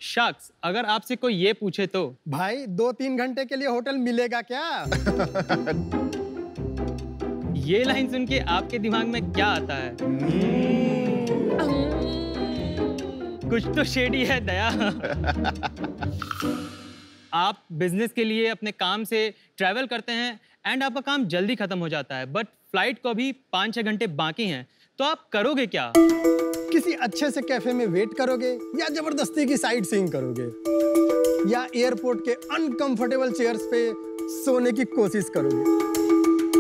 शख्स, अगर आपसे कोई ये पूछे तो भाई 2-3 घंटे के लिए होटल मिलेगा क्या? ये लाइन सुन के आपके दिमाग में क्या आता है? कुछ तो शेडी है दया। आप बिजनेस के लिए अपने काम से ट्रैवल करते हैं एंड आपका काम जल्दी खत्म हो जाता है, बट फ्लाइट को अभी 5-6 घंटे बाकी हैं, तो आप करोगे क्या? किसी अच्छे से कैफे में वेट करोगे या जबरदस्ती की साइट सीइंग करोगे या एयरपोर्ट के अनकंफर्टेबल चेयर्स पे सोने की कोशिश करोगे?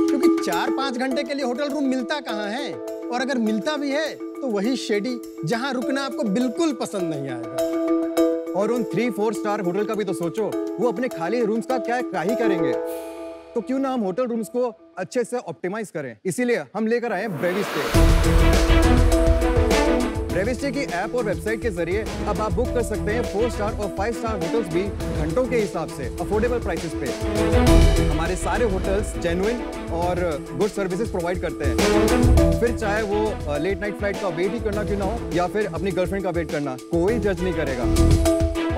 क्योंकि 4-5 घंटे के लिए होटल रूम मिलता कहाँ है, और अगर मिलता भी है तो वही शेडी जहां रुकना आपको बिल्कुल पसंद नहीं आएगा। और उन 3-4 स्टार होटल का भी तो सोचो, वो अपने खाली रूम्स का क्या ही करेंगे। तो क्यों ना हम होटल रूम्स को अच्छे से ऑप्टिमाइज करें, इसीलिए हम लेकर आए हैं ब्रेविस्टे। ब्रेविस्टे की ऐप और वेबसाइट के जरिए अब आप बुक कर सकते हैं 4 स्टार और 5 स्टार होटल्स भी घंटों के हिसाब से अफोर्डेबल प्राइसेस पे। हमारे सारे होटल्स जेन्युइन और गुड सर्विसेज प्रोवाइड करते हैं। फिर चाहे वो लेट नाइट फ्लाइट का वेट ही करना क्यों ना हो या फिर अपनी गर्लफ्रेंड का वेट करना, कोई जज नहीं करेगा।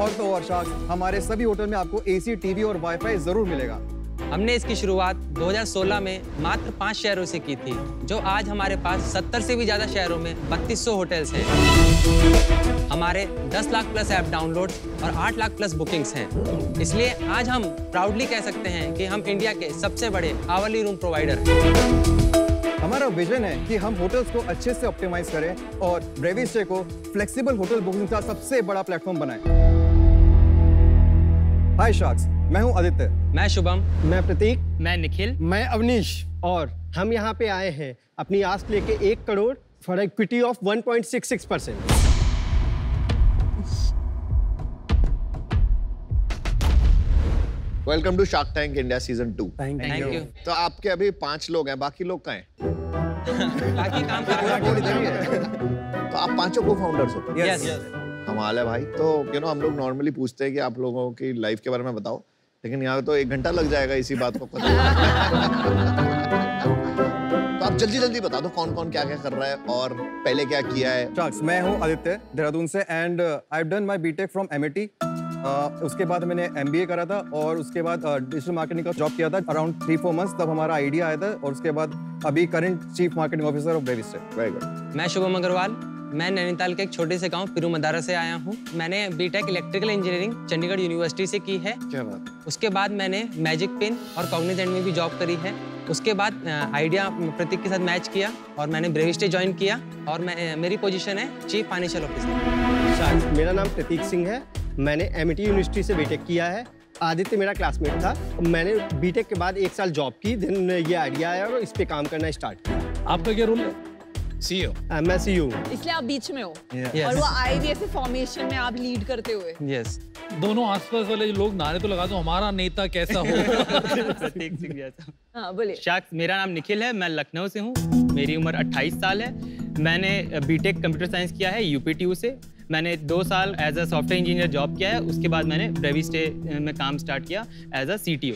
और तो और शाख, हमारे सभी होटल में आपको एसी, टीवी और वाईफाई जरूर मिलेगा। हमने इसकी शुरुआत 2016 में मात्र 5 शहरों से की थी, जो आज हमारे पास 70 से भी ज्यादा शहरों में 3200 होटल्स हैं। हमारे 10 लाख प्लस ऐप डाउनलोड्स और 8 लाख प्लस बुकिंग्स हैं। इसलिए आज हम प्राउडली कह सकते हैं कि हम इंडिया के सबसे बड़े आवरली रूम प्रोवाइडर हैं। हमारा विजन है कि हम होटल्स को अच्छे से ऑप्टिमाइज करें और ब्रेविस्टे को फ्लेक्सिबल होटल बुकिंग का सबसे बड़ा प्लेटफॉर्म बनाएं। हाय शार्क्स, मैं हूं आदित्य। मैं शुभम। मैं प्रतीक। मैं निखिल। मैं अवनीश। और हम यहाँ पे आए हैं अपनी आस्क लेके 1 crore for equity of 1.66%। Welcome to Shark Tank India season 2। Thank you. तो आपके अभी 5 लोग हैं, बाकी लोग कहाँ हैं? बाकी काम कर रहे हैं। तो आप पांचों को फाउंडर्स हो? यस। कमाल है भाई। तो हम लोग नॉर्मली पूछते हैं कि आप लोगों की लाइफ के बारे में बताओ, लेकिन यहाँ तो 1 घंटा लग जाएगा इसी बात को पता। तो आप जल्दी जल्दी बता दो कौन कौन क्या क्या कर रहा है और पहले क्या किया है। शार्क्स, मैं हूँ आदित्य देहरादून से and I have done my BTech from MIT। उसके बाद मैंने MBA करा था और उसके बाद डिजिटल मार्केटिंग का जॉब किया था अराउंड 3-4 मंथ्स। तब हमारा आइडिया आया था और उसके बाद अभी current chief marketing officer of ब्रेविस्टे। Very good. मैं शुभम अग्रवाल। मैं नैनीताल के एक छोटे से गांव पिरू मदारा से आया हूं। मैंने BTech electrical engineering Chandigarh university से की है। क्या बात। उसके बाद मैंने मैजिक पेन और कॉग्निजेंट में भी जॉब करी है। उसके बाद आइडिया प्रतीक के साथ मैच किया और मैंने ब्रेविस्टे ज्वाइन किया और मेरी पोजीशन है चीफ फाइनेंशियल ऑफिसर। मेरा नाम प्रतीक सिंह है। मैंने MIT यूनिवर्सिटी से बीटेक किया है। आदित्य मेरा क्लासमेट था। मैंने बीटेक के बाद 1 साल जॉब की, देन ये आइडिया आया और इस पे काम करना स्टार्ट किया। आपका क्या रोल है? CEO। मैं CEO। इसलिए आप बीच में हो। Yes. और वो IVF फॉर्मेशन में आप लीड करते हुए। यस। दोनों आसपास वाले जो लोग नारे तो लगा दो, हमारा नेता कैसा हो। प्रतीक सिंह जैसा। हाँ बोलिए। शख्स, मेरा नाम निखिल है। मैं लखनऊ से हूँ। मेरी उम्र 28 साल है। मैंने बीटेक कंप्यूटर साइंस किया है UPTU से। मैंने 2 साल as a software engineer job किया है। उसके बाद मैंने ब्रेविस्टे में काम स्टार्ट किया एज अ CTO।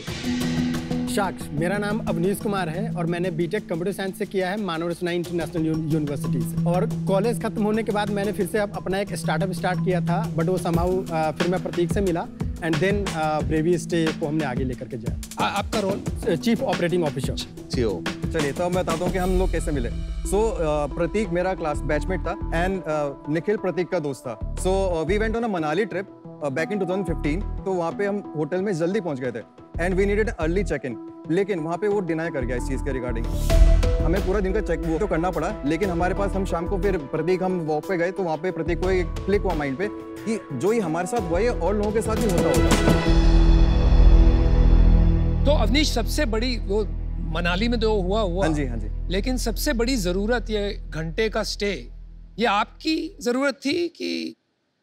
शाक्ष, मेरा नाम अवनीश कुमार है और मैंने बीटेक कंप्यूटर साइंस से किया है मानव रचना इंटरनेशनल यूनिवर्सिटी से। और कॉलेज खत्म होने के बाद मैंने फिर से अपना एक स्टार्टअप स्टार्ट किया था, बट वो समाउ फिर मैं प्रतीक से मिला एंड देन ब्रेविस्टे को हमने आगे लेकर के जाया। आपका role? Chief operating officer. CEO। चलिए, तो अब मैं बताता हूँ कि हम लोग कैसे मिले। प्रतीक मेरा क्लास बैचमेट था एंड निखिल प्रतीक का दोस्त था। We went on a Manali trip back in 2015। तो वहाँ पे हम होटल में जल्दी पहुँच गए थे and we needed early check in, लेकिन वहाँ पे वो डिनाई कर गया इस चीज़ के रिगार्डिंग। हमें पूरा दिन का चेक वो तो करना पड़ा, लेकिन हमारे पास हम शाम को फिर प्रतीक हम वॉक पे गए तो वहाँ पे प्रतीक को एक क्लिक हुआ माइंड पे कि जो ही हमारे साथ हुआ है और लोगों के साथ भी होता होगा। तो अवनीश, सबसे बड़ी वो मनाली में जो हुआ, हाँ जी, लेकिन सबसे बड़ी जरूरत ये घंटे का स्टे, ये आपकी जरूरत थी कि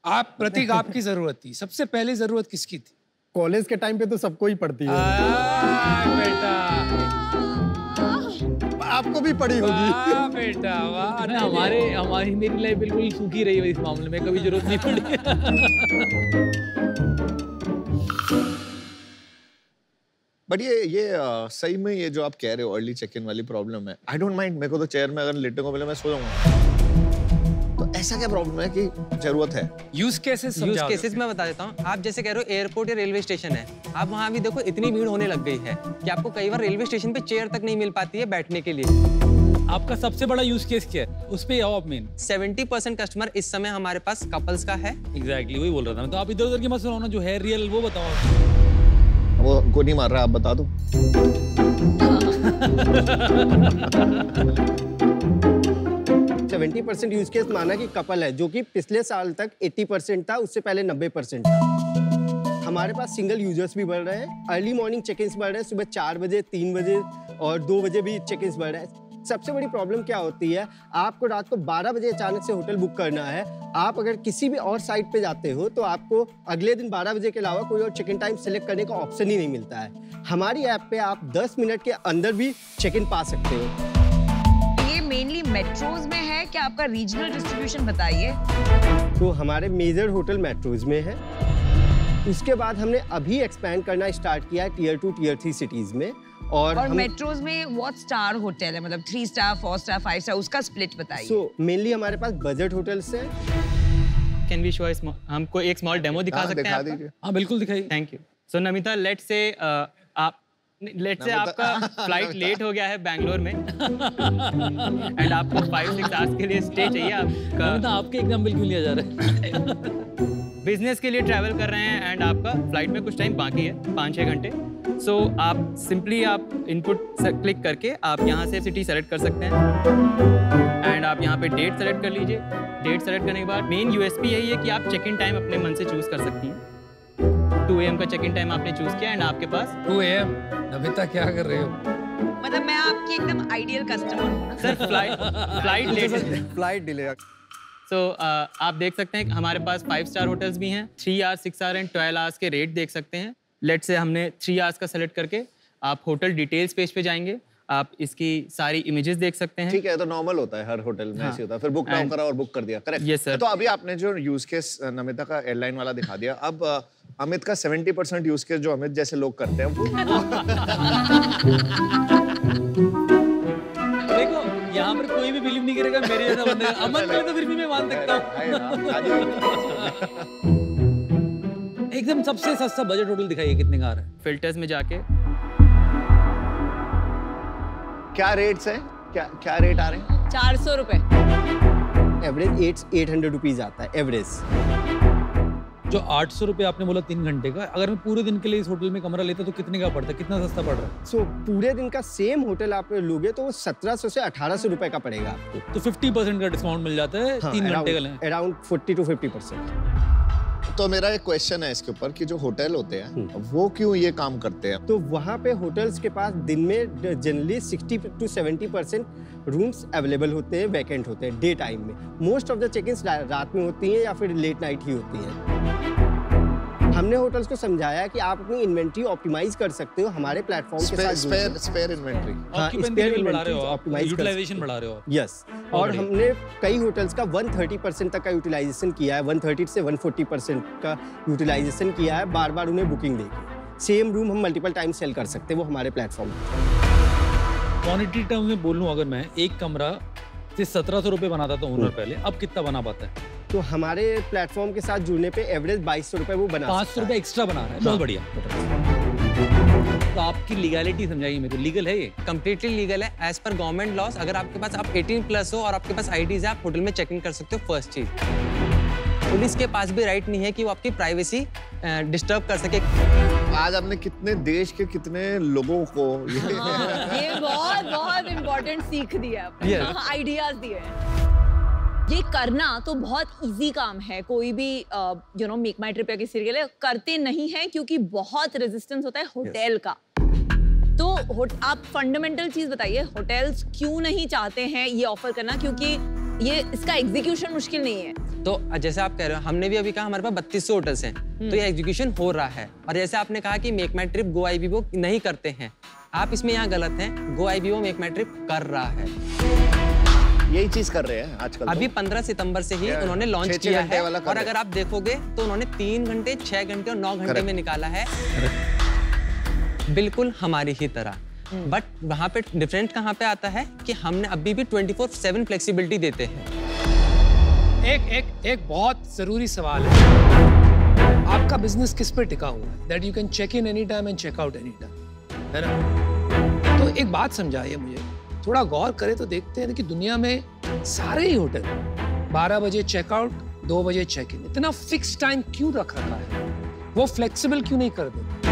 आप प्रतीक आपकी जरूरत थी? सबसे पहले जरूरत किसकी थी? कॉलेज के टाइम पे तो सबको ही पड़ती है। बेटा, आपको भी पड़ी होगी। बेटा वाह। हमारी मेरी लाइफ बिल्कुल सूखी रही है इस मामले में, कभी जरूरत नहीं पड़ी। बट ये सही में ये जो आप कह रहे हो अर्ली चेक इन वाली प्रॉब्लम है, आई डोंट माइंड। मेरे को तो चेयर में अगर लेटने को मिले मैं सो जाऊंगा। तो ऐसा क्या प्रॉब्लम है कि जरूरत है? यूज केसेस यूज केसेस मैं बता देता हूँ। आप जैसे कह रहे हो एयरपोर्ट या रेलवे स्टेशन है, आप वहाँ भी देखो इतनी भीड़ होने लग गई है कि आपको कई बार रेलवे स्टेशन पे चेयर तक नहीं मिल पाती है बैठने के लिए। आपका सबसे बड़ा यूज केस क्या है, उस पे आओ आप मेन। 70% कस्टमर इस समय हमारे पास कपल्स का है। एग्जैक्टली वही बोल रहा था मैं। तो आप इधर उधर की मत सुनाओ ना, जो है रियल वो बताओ। वो गोली मार रहा है, आप बता दो। 70% यूज केस माना कि कपल है, जो कि पिछले साल तक 80% था, उससे पहले 90% था। हमारे पास सिंगल यूजर्स भी बढ़ रहे हैं, अर्ली मॉर्निंग चेक इन्स बढ़ रहे हैं, सुबह 4 बजे, 3 बजे और 2 बजे भी चेक इन्स बढ़ रहे हैं। सबसे बड़ी प्रॉब्लम क्या होती है, आपको रात को 12 बजे अचानक से होटल बुक करना है। आप अगर किसी भी और साइट पे जाते हो तो आपको अगले दिन 12 बजे के अलावा कोई और चेक इन टाइम सेलेक्ट करने का ऑप्शन ही नहीं मिलता है। हमारी ऐप पे आप 10 मिनट के अंदर भी चेक इन पा सकते हो। ये मेनली मेट्रोज में है क्या? आपका रीजनल डिस्ट्रीब्यूशन बताइए। तो हमारे मेजर होटल मेट्रोज में है, उसके बाद हमने अभी एक्सपैंड करना स्टार्ट किया है टियर 2 टियर 3 सिटीज में। और मेट्रोज में व्हाट स्टार होटल है, मतलब 3 स्टार 4 स्टार 5 स्टार, उसका स्प्लिट बताइए। सो मेनली हमारे पास बजट होटल्स हैं। कैन वी शो हमको एक स्मॉल डेमो दिखा सकते हैं? दीजिए। हाँ बिल्कुल दिखाइए। Thank you. So Namita, let's say आपका फ्लाइट लेट हो गया है बैंगलोर में एंड आपको 5-6 आवर्स के लिए स्टे चाहिए। आपका आपके एग्जाम्पल क्यों लिया जा रहा है? बिजनेस के लिए ट्रैवल कर रहे हैं एंड आपका फ्लाइट में कुछ टाइम बाकी है, 5-6 घंटे। सो आप सिंपली आप इनपुट क्लिक करके आप यहाँ से सिटी सेलेक्ट कर सकते हैं एंड आप यहाँ पे डेट सेलेक्ट कर लीजिए। डेट सेलेक्ट करने के बाद मेन यूएसपी यही है कि आप चेक इन टाइम अपने मन से चूज कर सकती हैं। 2 AM का चेक इन टाइम आपने चूज किया एंड आपके पास 2 AM। नमिता क्या कर रहे हो? मतलब मैं आपकी एकदम आइडियल कस्टमर हूँ ना। Sir flight late flight delay. So आप देख सकते हैं कि हमारे पास 5 स्टार होटल्स भी हैं। 3 आवर्स, 6 आवर एंड 12 आवर्स के रेट देख सकते हैं। लेट से हमने 3 आवर्स का सेलेक्ट करके आप होटल डिटेल्स पेज पे जाएंगे, आप इसकी सारी इमेजेस देख सकते हैं। ठीक है, तो नॉर्मल होता है हर होटल में। ऐसे होता है, फिर बुक नाउ करा और बुक कर दिया। करेक्ट। Yes sir. तो अभी आपने जो यूज केस नमिता का एयरलाइन वाला दिखा दिया, अब अमित का 70% यूज केस जो अमित जैसे लोग करते हैं वो देखो यहाँ पर कोई भी बिलीव नहीं करेगा मेरे जैसा बंदा। अमन में तो फिर भी मैं मान सकता हूँ। एकदम सबसे सस्ता बजट होटल दिखाइए, कितने का आ रहा है? फिल्टर्स में जाके क्या रेट्स है, क्या रेट आ रहे हैं? 400 रुपए। एवरेज 800 रुपीज आता है एवरेज। जो 800 रुपये आपने बोला 3 घंटे का, अगर मैं पूरे दिन के लिए इस होटल में कमरा लेता तो कितने का पड़ता है, कितना सस्ता पड़ रहा है? सो पूरे दिन का सेम होटल आप लोगे तो वो 1700 से 1800 रुपए का पड़ेगा आपको। तो 50% का डिस्काउंट मिल जाता है 3 घंटे का लें। Around 40 to 50%। तो मेरा एक क्वेश्चन है इसके ऊपर कि जो होटल होते हैं वो क्यों ये काम करते हैं? तो वहाँ पे होटल्स के पास दिन में जनरली 60 to 70% रूम्स अवेलेबल होते हैं, वैकेंट होते हैं डे टाइम में। Most of the check ins रात में होती हैं या फिर लेट नाइट ही होती हैं। हमने होटल्स को समझाया कि आप अपनी इन्वेंट्री ऑप्टिमाइज कर सकते हो हमारे प्लेटफॉर्म के साथ। स्पेयर इन्वेंट्री, ऑक्यूपेंसी लेवल बढ़ा रहे हो आप, यूटिलाइजेशन बढ़ा रहे हो आप। यस। और हमने कई होटल्स का 130% तक का यूटिलाइजेशन किया है, 130 से 140% का यूटिलाइजेशन किया है, बार बार उन्हें बुकिंग देके। सेम रूम हम मल्टीपल टाइम सेल कर सकते हैं वो हमारे प्लेटफॉर्म पर। क्वांटिटी टर्म में बोलूं अगर मैं, एक कमरा से 1700 रुपये बनाता था ओनर पहले, अब कितना बना पाता है? तो हमारे प्लेटफॉर्म के साथ जुड़ने पे एवरेज 2200 रुपए वो बना 500 रुपये एक्स्ट्रा बना रहा है। बहुत बढ़िया। तो आपकी लीगैलिटी समझाइए मेरे को, लीगल है ये? कंप्लीटली लीगल है एज पर गवर्नमेंट लॉस। अगर आपके पास आप 18+ हो और आपके पास आईडीज है, आप होटल में चेक इन कर सकते हो। फर्स्ट चीज, पुलिस के पास भी राइट नहीं है कि वो आपकी प्राइवेसी डिस्टर्ब कर सके। आज आपने कितने देश के कितने लोगों को ये बहुत इम्पोर्टेंट सीख दिया, आइडियाज दिए हैं। ये करना तो बहुत इजी काम है, कोई भी मेक माई ट्रिप या किसी के लिए करते नहीं है क्योंकि बहुत रेजिस्टेंस होता है होटल का। तो आप फंडामेंटल चीज बताइए, होटल्स क्यों नहीं चाहते हैं ये ऑफर करना? क्योंकि ये इसका एग्जीक्यूशन मुश्किल नहीं है। तो जैसे आप कह रहे हो, हमने भी अभी कहा हमारे पास 3200 होटल्स हैं, तो ये एग्जीक्यूशन हो रहा है। और जैसे आपने कहा कि मेक माई ट्रिप गो आईबीबो नहीं करते हैं, आप इसमें यहाँ गलत हैं। गो आईबीबो मेक माई ट्रिप कर रहा है, यही चीज कर रहे हैं आजकल। अभी 15 सितंबर से ही उन्होंने लॉन्च किया है। और अगर आप देखोगे तो उन्होंने 3 घंटे, 6 घंटे और 9 घंटे में निकाला है, बिल्कुल हमारी ही तरह। बट वहाँ पे डिफरेंट कहाँ पे आता है कि हमने अभी भी 24/7 फ्लेक्सिबिलिटी देते हैं। एक बहुत जरूरी सवाल है, आपका बिजनेस किस पे टिका हुआ है? That you can check in any time and check out any time, है ना? तो एक बात समझाइए मुझे, थोड़ा गौर करें तो देखते हैं कि दुनिया में सारे ही होटल 12 बजे चेकआउट, 2 बजे चेक इन, इतना फिक्स टाइम क्यों रख रखा है? वो फ्लेक्सिबल क्यों नहीं कर देते?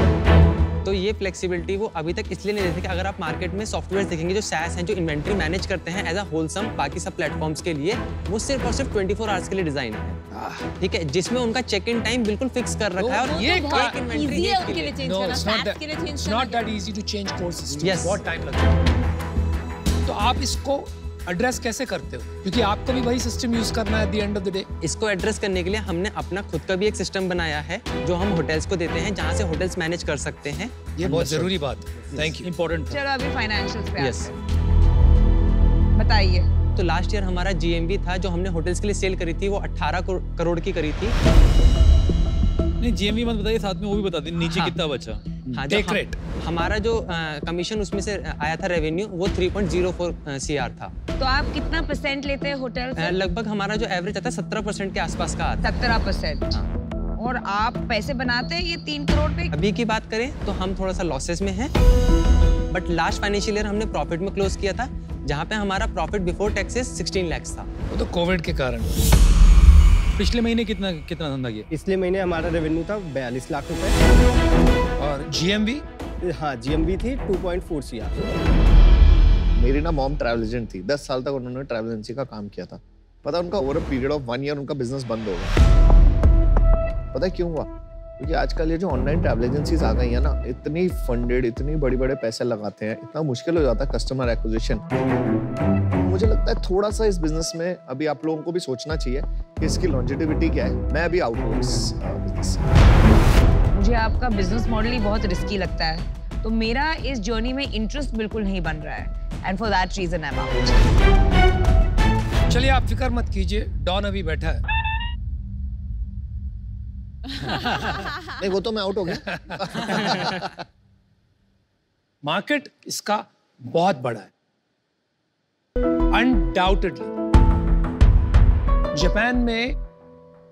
तो ये फ्लेक्सिबिलिटी वो अभी तक इसलिए नहीं देते कि अगर आप मार्केट में सॉफ्टवेयर देखेंगे जो SaaS हैं, जो इन्वेंट्री मैनेज करते हैं एज अ होलसम बाकी सब प्लेटफॉर्म्स के लिए, वो सिर्फ और सिर्फ 24 आवर्स के लिए डिजाइन है, ठीक है, जिसमें उनका चेक इन टाइम बिल्कुल फिक्स कर रखा है। और ये तो बहुत इजी है उनके लिए चेंज करना, SaaS के लिए चेंज करना not that easy to change core system. Yes. बहुत टाइम लगता है। तो आप इसको एड्रेस कैसे करते हो? क्योंकि आपको भी वही सिस्टम यूज करना है at the end of the day. इसको एड्रेस करने के लिए हमने अपना खुद का भी एक सिस्टम बनाया है जो हम होटल्स को देते हैं, जहाँ से होटल्स मैनेज कर सकते हैं। ये बहुत जरूरी बात है। Thank you. इंपॉर्टेंट। चलो अभी फाइनेंशियल्स पे यस, बताइए। तो लास्ट ईयर हमारा GMV था जो हमने होटल्स के लिए सेल करी थी, वो 18 करोड़ की करी थी। नहीं, GMV मत बताइए, साथ में वो भी बता दीजिए नीचे कितना बचा। हाँ, टेक रेट हमारा जो कमीशन उसमें से आया था रेवेन्यू, वो 3.04 CR था। तो आप कितना % लेते हैं होटल से? लगभग हमारा जो एवरेज आता है 17% के आसपास का आता है। 17%। और आप पैसे बनाते हैं ये 3 करोड़ पे? अभी की बात करें तो हम थोड़ा सा लॉसेस में हैं, बट लास्ट फाइनेंशियल ईयर हमने प्रॉफिट में क्लोज किया था, जहाँ पे हमारा प्रॉफिट बिफोर टैक्सेस 16 लाख था। वो तो कोविड के कारण। पिछले महीने कितना धंधा किया? पिछले महीने हमारा रेवेन्यू था 42 लाख रुपए और GMV? हाँ, GMV थी 2.4 CR। मेरी ना मॉम ट्रैवल एजेंट थी, 10 साल तक उन्होंने ट्रैवल एजेंसी का काम किया था। पता उनका over a period of 1 year उनका बिजनेस बंद हो गया। पता है क्यों हुआ? क्योंकि आजकल ये जो ऑनलाइन ट्रैवल एजेंसीज आ गई है ना, इतनी फंडेड, इतनी बड़े पैसे लगाते हैं, इतना मुश्किल हो जाता है कस्टमर एक्विजिशन। मुझे लगता है थोड़ा सा इस बिजनेस में अभी आप लोगों को भी सोचना चाहिए कि इसकी लॉन्जिविटी क्या है। मैं अभी आउट हूँ इस बिजनेस से। मुझे आपका बिजनेस मॉडल ही बहुत रिस्की लगता है, तो मेरा इस जर्नी में इंटरेस्ट बिल्कुल नहीं बन रहा है, and for that reason I am out. चलिए आप फिक्र मत कीजिए, डॉन अभी बैठा है। नहीं, वो तो मैं आउट हो गया। मार्केट इसका बहुत बड़ा है, अनडाउटेडली। जापान में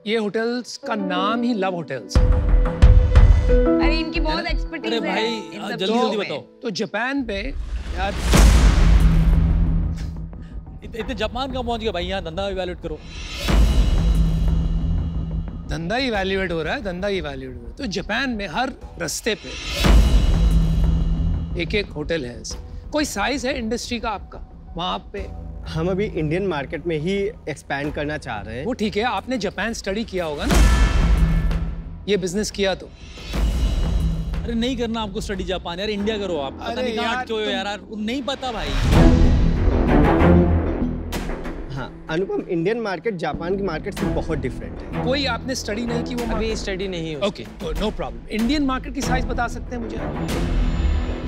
ये होटल्स का नाम ही लव होटल्स है। अरे इनकी बहुत एक्सपर्टीज है। अरे भाई जल्दी बताओ। तो जापान पे यार इतने जापान का पहुंच गया भाई, यहाँ धंधा इवैल्यूएट करो। धंधा इवैल्यूएट हो रहा है, धंधा इवैल्यूएट हो रहा है। तो जापान में हर रास्ते पे एक होटल है। कोई साइज है इंडस्ट्री का आपका वहां पे? हम अभी इंडियन मार्केट में ही एक्सपैंड करना चाह रहे हैं। वो ठीक है, आपने जापान स्टडी किया होगा ना, ये बिजनेस किया तो? अरे नहीं करना आपको स्टडी जापान, यार इंडिया करो आप। पता नहीं कहाँ अटके हो यार, नहीं पता भाई। हाँ अनुपम, इंडियन मार्केट जापान की मार्केट से बहुत डिफरेंट है। कोई आपने स्टडी नहीं की वो? अभी स्टडी नहीं है। Okay, no problem. Indian market की साइज बता सकते हैं मुझे?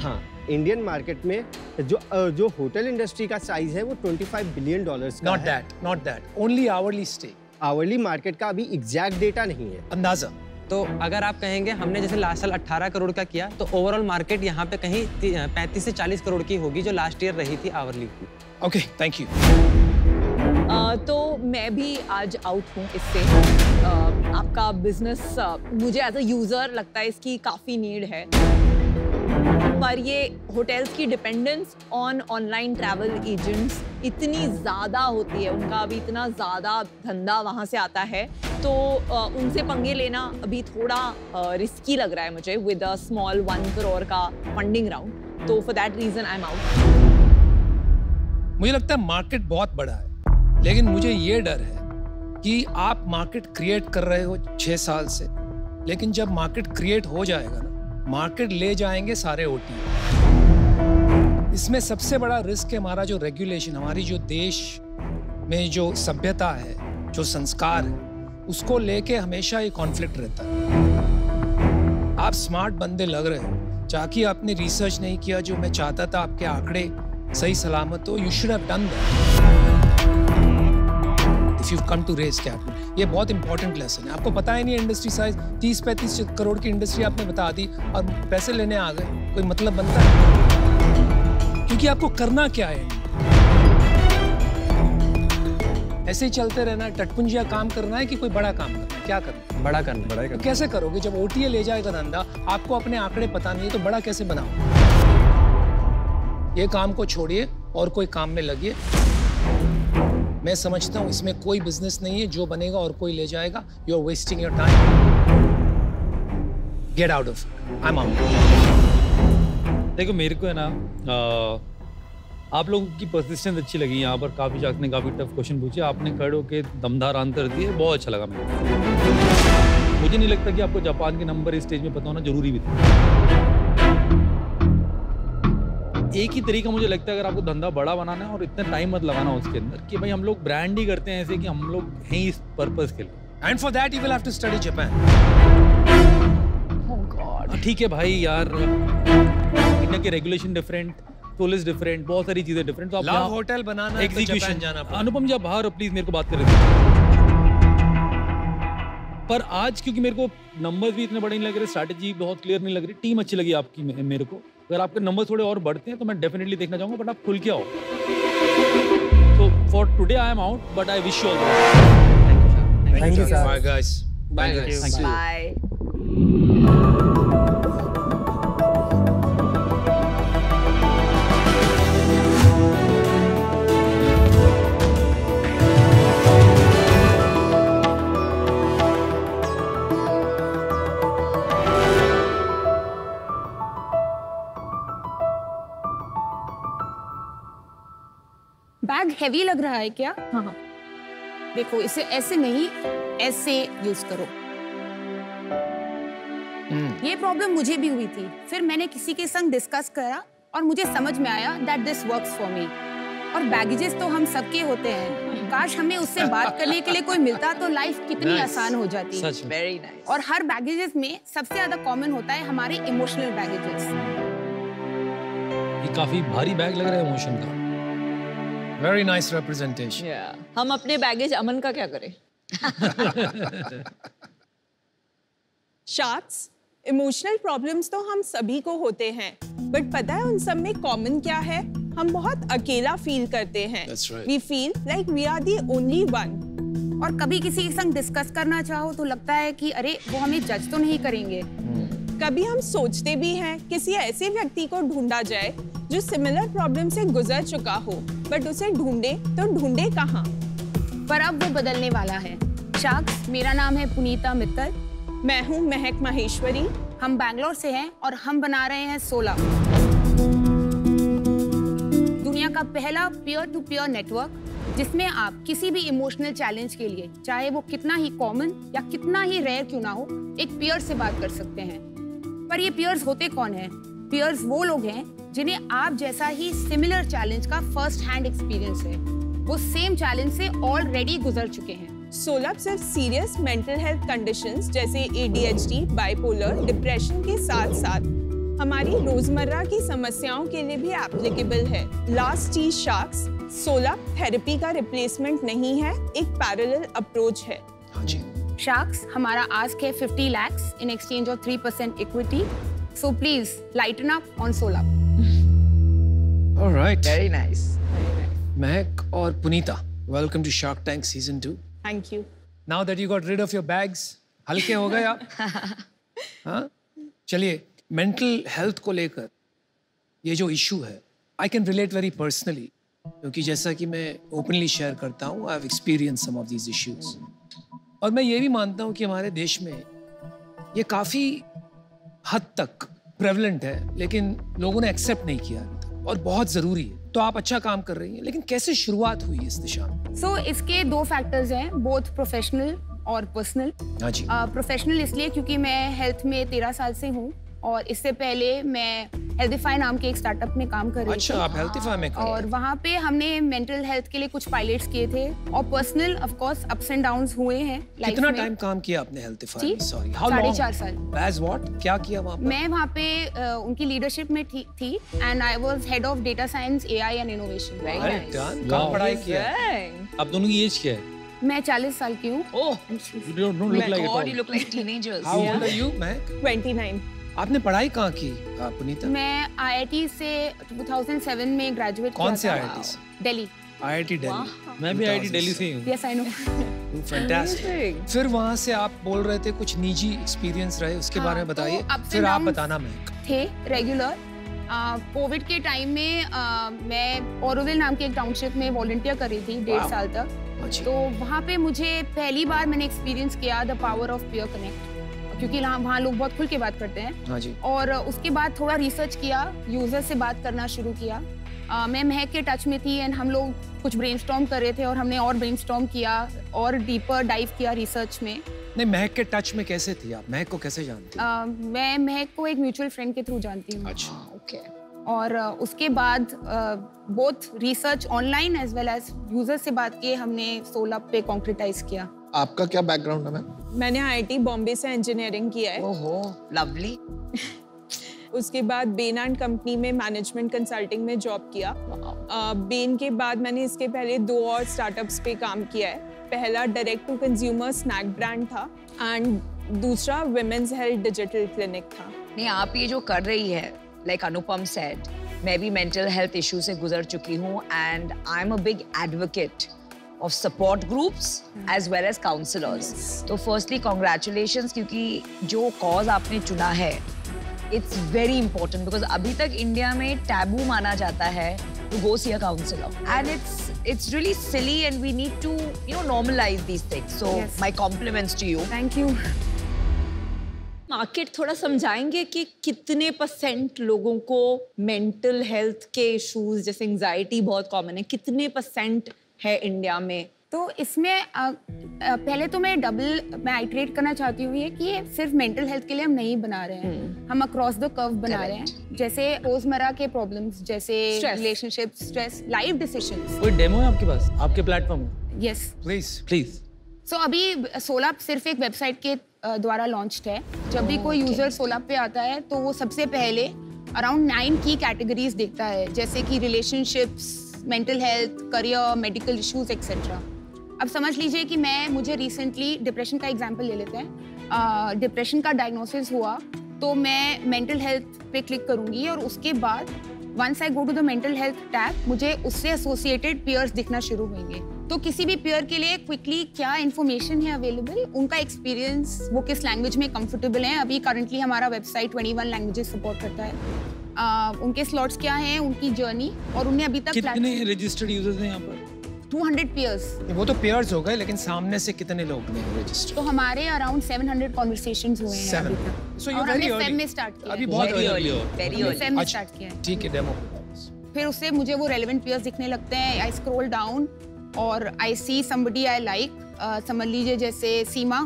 हाँ, इंडियन मार्केट में जो होटल इंडस्ट्री का साइज है वो $25 बिलियन का है। Not that, only hourly stay. Hourly market का अभी एग्जैक्ट डेटा नहीं है, अंदाजा। तो अगर आप कहेंगे हमने जैसे लास्ट साल 18 करोड़ का किया, तो ओवरऑल मार्केट यहाँ पे कहीं 35 से 40 करोड़ की होगी, जो लास्ट ईयर रही थी आवरली की। Okay, thank you. तो मैं भी आज आउट हूँ इससे। आपका बिजनेस मुझे एज अ यूजर लगता है इसकी काफ़ी नीड है, पर ये होटल्स की dependence on online travel agents इतनी ज़्यादा होती है, उनका अभी इतना ज़्यादा धंधा वहाँ से आता है, तो उनसे पंगे लेना अभी थोड़ा रिस्की लग रहा है मुझे विद अ स्मॉल 1 करोड़ का फंडिंग राउंड। तो for that reason I am out. मुझे लगता है मार्केट बहुत बड़ा है, लेकिन मुझे ये डर है कि आप मार्केट क्रिएट कर रहे हो 6 साल से, लेकिन जब मार्केट क्रिएट हो जाएगा ना, मार्केट ले जाएंगे सारे OTA। इसमें सबसे बड़ा रिस्क है हमारा जो रेगुलेशन, हमारी जो देश में जो सभ्यता है, जो संस्कार है, उसको लेके हमेशा ये कॉन्फ्लिक्ट रहता है। आप स्मार्ट बंदे लग रहे हो, जाके आपने रिसर्च नहीं किया, जो मैं चाहता था आपके आंकड़े सही सलामत हो। You should have done that if you come to raise capital. ये बहुत इंपॉर्टेंट लेसन है। आपको पता ही नहीं इंडस्ट्री साइज 30-35 करोड़ की इंडस्ट्री आपने बता दी और पैसे लेने आ गए, कोई मतलब बनता है? क्योंकि आपको करना क्या है, ऐसे ही चलते रहना है, टटपुंजिया काम करना है कि कोई बड़ा काम करना है? क्या करना है? बड़ा करना है। तो कैसे करोगे जब OTA ले जाएगा धंधा, आपको अपने आंकड़े पता नहीं है, तो बड़ा कैसे बनाओ? ये काम को छोड़िए और कोई काम में लगिए। मैं समझता हूँ इसमें कोई बिजनेस नहीं है, जो बनेगा और कोई ले जाएगा। You are wasting your time. Get out of, I am out. देखो मेरे को है ना, आप लोगों की परसिस्टेंस अच्छी लगी। यहाँ पर काफी शख्स ने काफी टफ क्वेश्चन पूछे, आपने खड़े होकर दमदार आंसर दिए, बहुत अच्छा लगा मेरे को। मुझे नहीं लगता कि आपको जापान के नंबर इस स्टेज में पता होना जरूरी भी था। एक ही तरीका मुझे लगता है, अगर आपको धंधा बड़ा बनाना है और इतना टाइम मत लगाना उसके अंदर कि भाई हम लोग ब्रांड ही करते हैं ऐसे कि हम लोग हैं इस पर्पस के लिए। And for that you will have to study Japan. ठीक है भाई यार, इंडिया के रेगुलेशन डिफरेंट, पुलिस डिफरेंट, बहुत सारी चीजें डिफरेंट। तो आप लव होटल बनाना है तो जापान जाना पड़ेगा। अनुपम जी आप बाहर प्लीज मेरे को बात करें। पर आज क्योंकि मेरे को नंबर्स भी इतने बड़े नहीं लग रहे, स्ट्रैटेजी बहुत क्लियर नहीं लग रही, टीम अच्छी लगी आपकी मेरे को। अगर आपके नंबर थोड़े और बढ़ते हैं तो मैं डेफिनेटली देखना चाहूंगा, बट आप खुल के आओ। So for today I am out, but I wish you all the best. Thank you, sir. Bye guys. Bye guys. Thank you. Bye. Bag heavy लग रहा है क्या? हाँ। देखो इसे ऐसे नहीं, ऐसे यूज करो। ये प्रॉब्लम मुझे भी हुई थी, फिर मैंने किसी के संग डिस्कस करा और मुझे समझ में आया that this works for me. और बैगेजेस तो हम सबके होते हैं, काश हमें उससे बात करने के लिए कोई मिलता तो लाइफ कितनी आसान हो जाती। सच में। Very nice. और हर बैगेजेस में सबसे ज्यादा कॉमन होता है हमारे इमोशनल बैगेजेस। ये काफी भारी बैग लग रहा है इमोशन का। Very nice representation. Yeah. हम अपने बैगेज अमन का क्या करें? शार्क्स, इमोशनल प्रॉब्लम्स तो हम सभी को होते हैं, बट पता है उन सब में कॉमन क्या है? हम बहुत अकेला फील करते हैं। That's right. We feel like we are the only one. और कभी किसी के संग डिस्कस करना चाहो तो लगता है कि अरे वो हमें जज तो नहीं करेंगे। कभी हम सोचते भी हैं किसी ऐसे व्यक्ति को ढूंढा जाए जो सिमिलर प्रॉब्लम से गुजर चुका हो, बट उसे ढूंढे तो ढूंढे कहाँ? पर अब वो बदलने वाला है। शार्क्स, मेरा नाम है पुनीता मित्तल। मैं हूँ महक माहेश्वरी। हम बैंगलोर से हैं और हम बना रहे हैं सोला, दुनिया का पहला पीयर टू पीयर नेटवर्क, जिसमें आप किसी भी इमोशनल चैलेंज के लिए, चाहे वो कितना ही कॉमन या कितना ही रेयर क्यों ना हो, एक पीयर से बात कर सकते हैं। पर ये पीयर्स होते कौन हैं? पीयर्स वो लोग हैं जिन्हें आप जैसा ही सिमिलर चैलेंज का फर्स्ट हैंड एक्सपीरियंस है, वो सेम चैलेंज से ऑलरेडी गुजर चुके हैं। सोलप सिर्फ सीरियस मेंटल हेल्थ कंडीशंस जैसे ADHD, बाइपोलर, डिप्रेशन के साथ साथ हमारी रोजमर्रा की समस्याओं के लिए भी एप्लीकेबल है। लास्ट टी शार्क्स, सोलप थेरेपी का रिप्लेसमेंट नहीं है, एक पैरेलल अप्रोच है। हाँ जी। शार्क्स, हमारा आस्क है 50 lakhs in exchange of 3% equity. So please lighten up on Solap. All right. Very nice. Very nice. Mahek और Punita, welcome to Shark Tank Season 2. Thank you. Now that you got rid of your bags, हल्के हो गए आप? हाँ? चलिए, mental health को लेकर ये जो इशू है, I can relate very personally, क्योंकि जैसा कि मैं openly शेयर करता हूँ, I have experienced some of these issues. और मैं ये भी मानता हूँ कि हमारे देश में ये काफी हद तक प्रेवलेंट है, लेकिन लोगों ने एक्सेप्ट नहीं किया अभी तक, और बहुत जरूरी है। तो आप अच्छा काम कर रही हैं, लेकिन कैसे शुरुआत हुई इस दिशा में? So इसके दो फैक्टर्स हैं, बोथ प्रोफेशनल और पर्सनल। हाँ जी। प्रोफेशनल इसलिए क्योंकि मैं हेल्थ में 13 साल से हूँ और इससे पहले मैं हेल्थीफाई नाम के एक स्टार्टअप में काम कर रही थी। अच्छा, आप हेल्थीफाई में कर रही और वहाँ पे हमने मेंटल हेल्थ के लिए कुछ पायलट्स किए थे, और personal of course ups and downs हुए हैं लाइफ कितना में। टाइम काम किया आपने हेल्थीफाई में? जी, सॉरी, हाउ लॉन्ग? 4.5 साल। As what? क्या किया वहाँ पर? मैं वहाँ पे उनकी लीडरशिप में थी and I was head of data science, AI and innovation. अरे डन, कहाँ पढ़ाई किया? आप दोनों की एज क्या है? मैं 40 साल की हूँ। Oh, You don't look like it God, all. you look like teenagers. How old are you, महक? 29. आपने पढ़ाई कहाँ की, पुनीता? मैं IIT से 2007 में ग्रेजुएट कौन से IIT से? दिल्ली। IIT दिल्ली। मैं भी IIT दिल्ली से ही हूँ। Yes, I know. फैंटास्टिक। फिर वहाँ से आप बोल रहे थे कुछ निजी एक्सपीरियंस रहे, उसके बारे में बताइए, फिर आप बताना। मैं थे रेगुलर कोविड के टाइम में मैं ओरोविल नाम के एक टाउनशिप में वॉलंटियर कर रही थी 1.5 साल तक। तो वहाँ पे मुझे पहली बार मैंने एक्सपीरियंस किया the power of peer connect, क्योंकि वहाँ लोग बहुत खुल के बात करते हैं। हाँ जी। और उसके बाद थोड़ा रिसर्च किया, यूजर से बात करना शुरू किया। मैं महक के टच में थी एंड हम लोग कुछ ब्रेनस्टॉर्म कर रहे थे और हमने और ब्रेनस्टॉर्म किया और डीपर डाइव किया रिसर्च में। नहीं, महक के टच में कैसे थी आप? महक को कैसे जानती हैं? मैं महक को एक म्यूचुअल फ्रेंड के थ्रू जानती हूँ। अच्छा, ओके। और उसके बाद both research online as well as user से बात किए हमने सोलप पे कॉन्क्रीटाइज किया। आपका क्या बैकग्राउंड है मैम? मैंने IIT बॉम्बे से इंजीनियरिंग किया है। ओहो, लवली। उसके बाद बेन एंड कंपनी में मैनेजमेंट कंसल्टिंग में जॉब किया। बेन के बाद मैंने इसके पहले 2 और स्टार्टअप्स पे काम किया है। पहला direct to consumer snack brand था एंड दूसरा विमेंस हेल्थ डिजिटल क्लिनिक था। नहीं, आप ये जो कर रही है, लाइक अनुपम सेड, मैं भी मेंटल हेल्थ इशू से गुजर चुकी हूँ and I am a big advocate of support groups as well as counselors. तो firstly congratulations, क्योंकि जो cause आपने चुना है it's very important because अभी तक इंडिया में टैबू माना जाता है to go see a counselor and it's really silly and we need to normalize these things. So my compliments to you. Thank you. Market थोड़ा समझाएंगे कि कितने % लोगों को मेंटल हेल्थ के इश्यूज जैसे एंजाइटी बहुत कॉमन है, कितने % है इंडिया में? तो इसमें पहले तो मैं आइटरेट करना चाहती हूँ ये कि ये सिर्फ मेंटल हेल्थ के लिए हम नहीं बना रहे हैं, हम अक्रॉस द कर्व बना रहे हैं। जैसे रोजमर्रा के प्रॉब्लम्स जैसे रिलेशनशिप, स्ट्रेस, लाइफ डिसीजंस। कोई डेमो है आपके पास, आपके प्लेटफॉर्म में? Yes please. सो अभी सोलप सिर्फ एक वेबसाइट के द्वारा लॉन्च्ड है। जब भी कोई यूजर सोलप पे आता है तो वो सबसे पहले अराउंड 9 की कैटेगरीज देखता है, जैसे कि relationships, mental health, career, medical issues etcetera. अब समझ लीजिए कि मुझे रिसेंटली डिप्रेशन का एग्जांपल ले लेते हैं। डिप्रेशन का डायग्नोसिस हुआ तो मैं मेंटल हेल्थ पे क्लिक करूंगी और उसके बाद once I go to the mental health tab मुझे उससे एसोसिएटेड पीयर्स दिखना शुरू होंगे। तो किसी भी पीयर के लिए क्विकली क्या इन्फॉर्मेशन है अवेलेबल, उनका एक्सपीरियंस, वो किस लैंग्वेज में कंफर्टेबल है। अभी करंटली हमारा वेबसाइट 21 लैंग्वेजेस सपोर्ट करता है। उनके स्लॉट्स क्या हैं, उनकी जर्नी, और उन्हें अभी तक कितने रजिस्टर्ड यूजर्स हैं यहाँ पर? 200 पेयर्स। वो तो पेयर्स हो गए, लेकिन सामने से कितने लोग ने रजिस्टर? तो हमारे अराउंड 700 कन्वर्सेशंस हुए हैं अभी तक। सो यू वेरी अर्ली में स्टार्ट किया, अभी बहुत वेरी अर्ली में स्टार्ट किया है। ठीक है, डेमो। फिर उससे मुझे वो रेलेवेंट पेयर्स दिखने लगते हैं। आई स्क्रॉल डाउन और आई सी समबडी आई लाइक, समझ लीजिए जैसे सीमा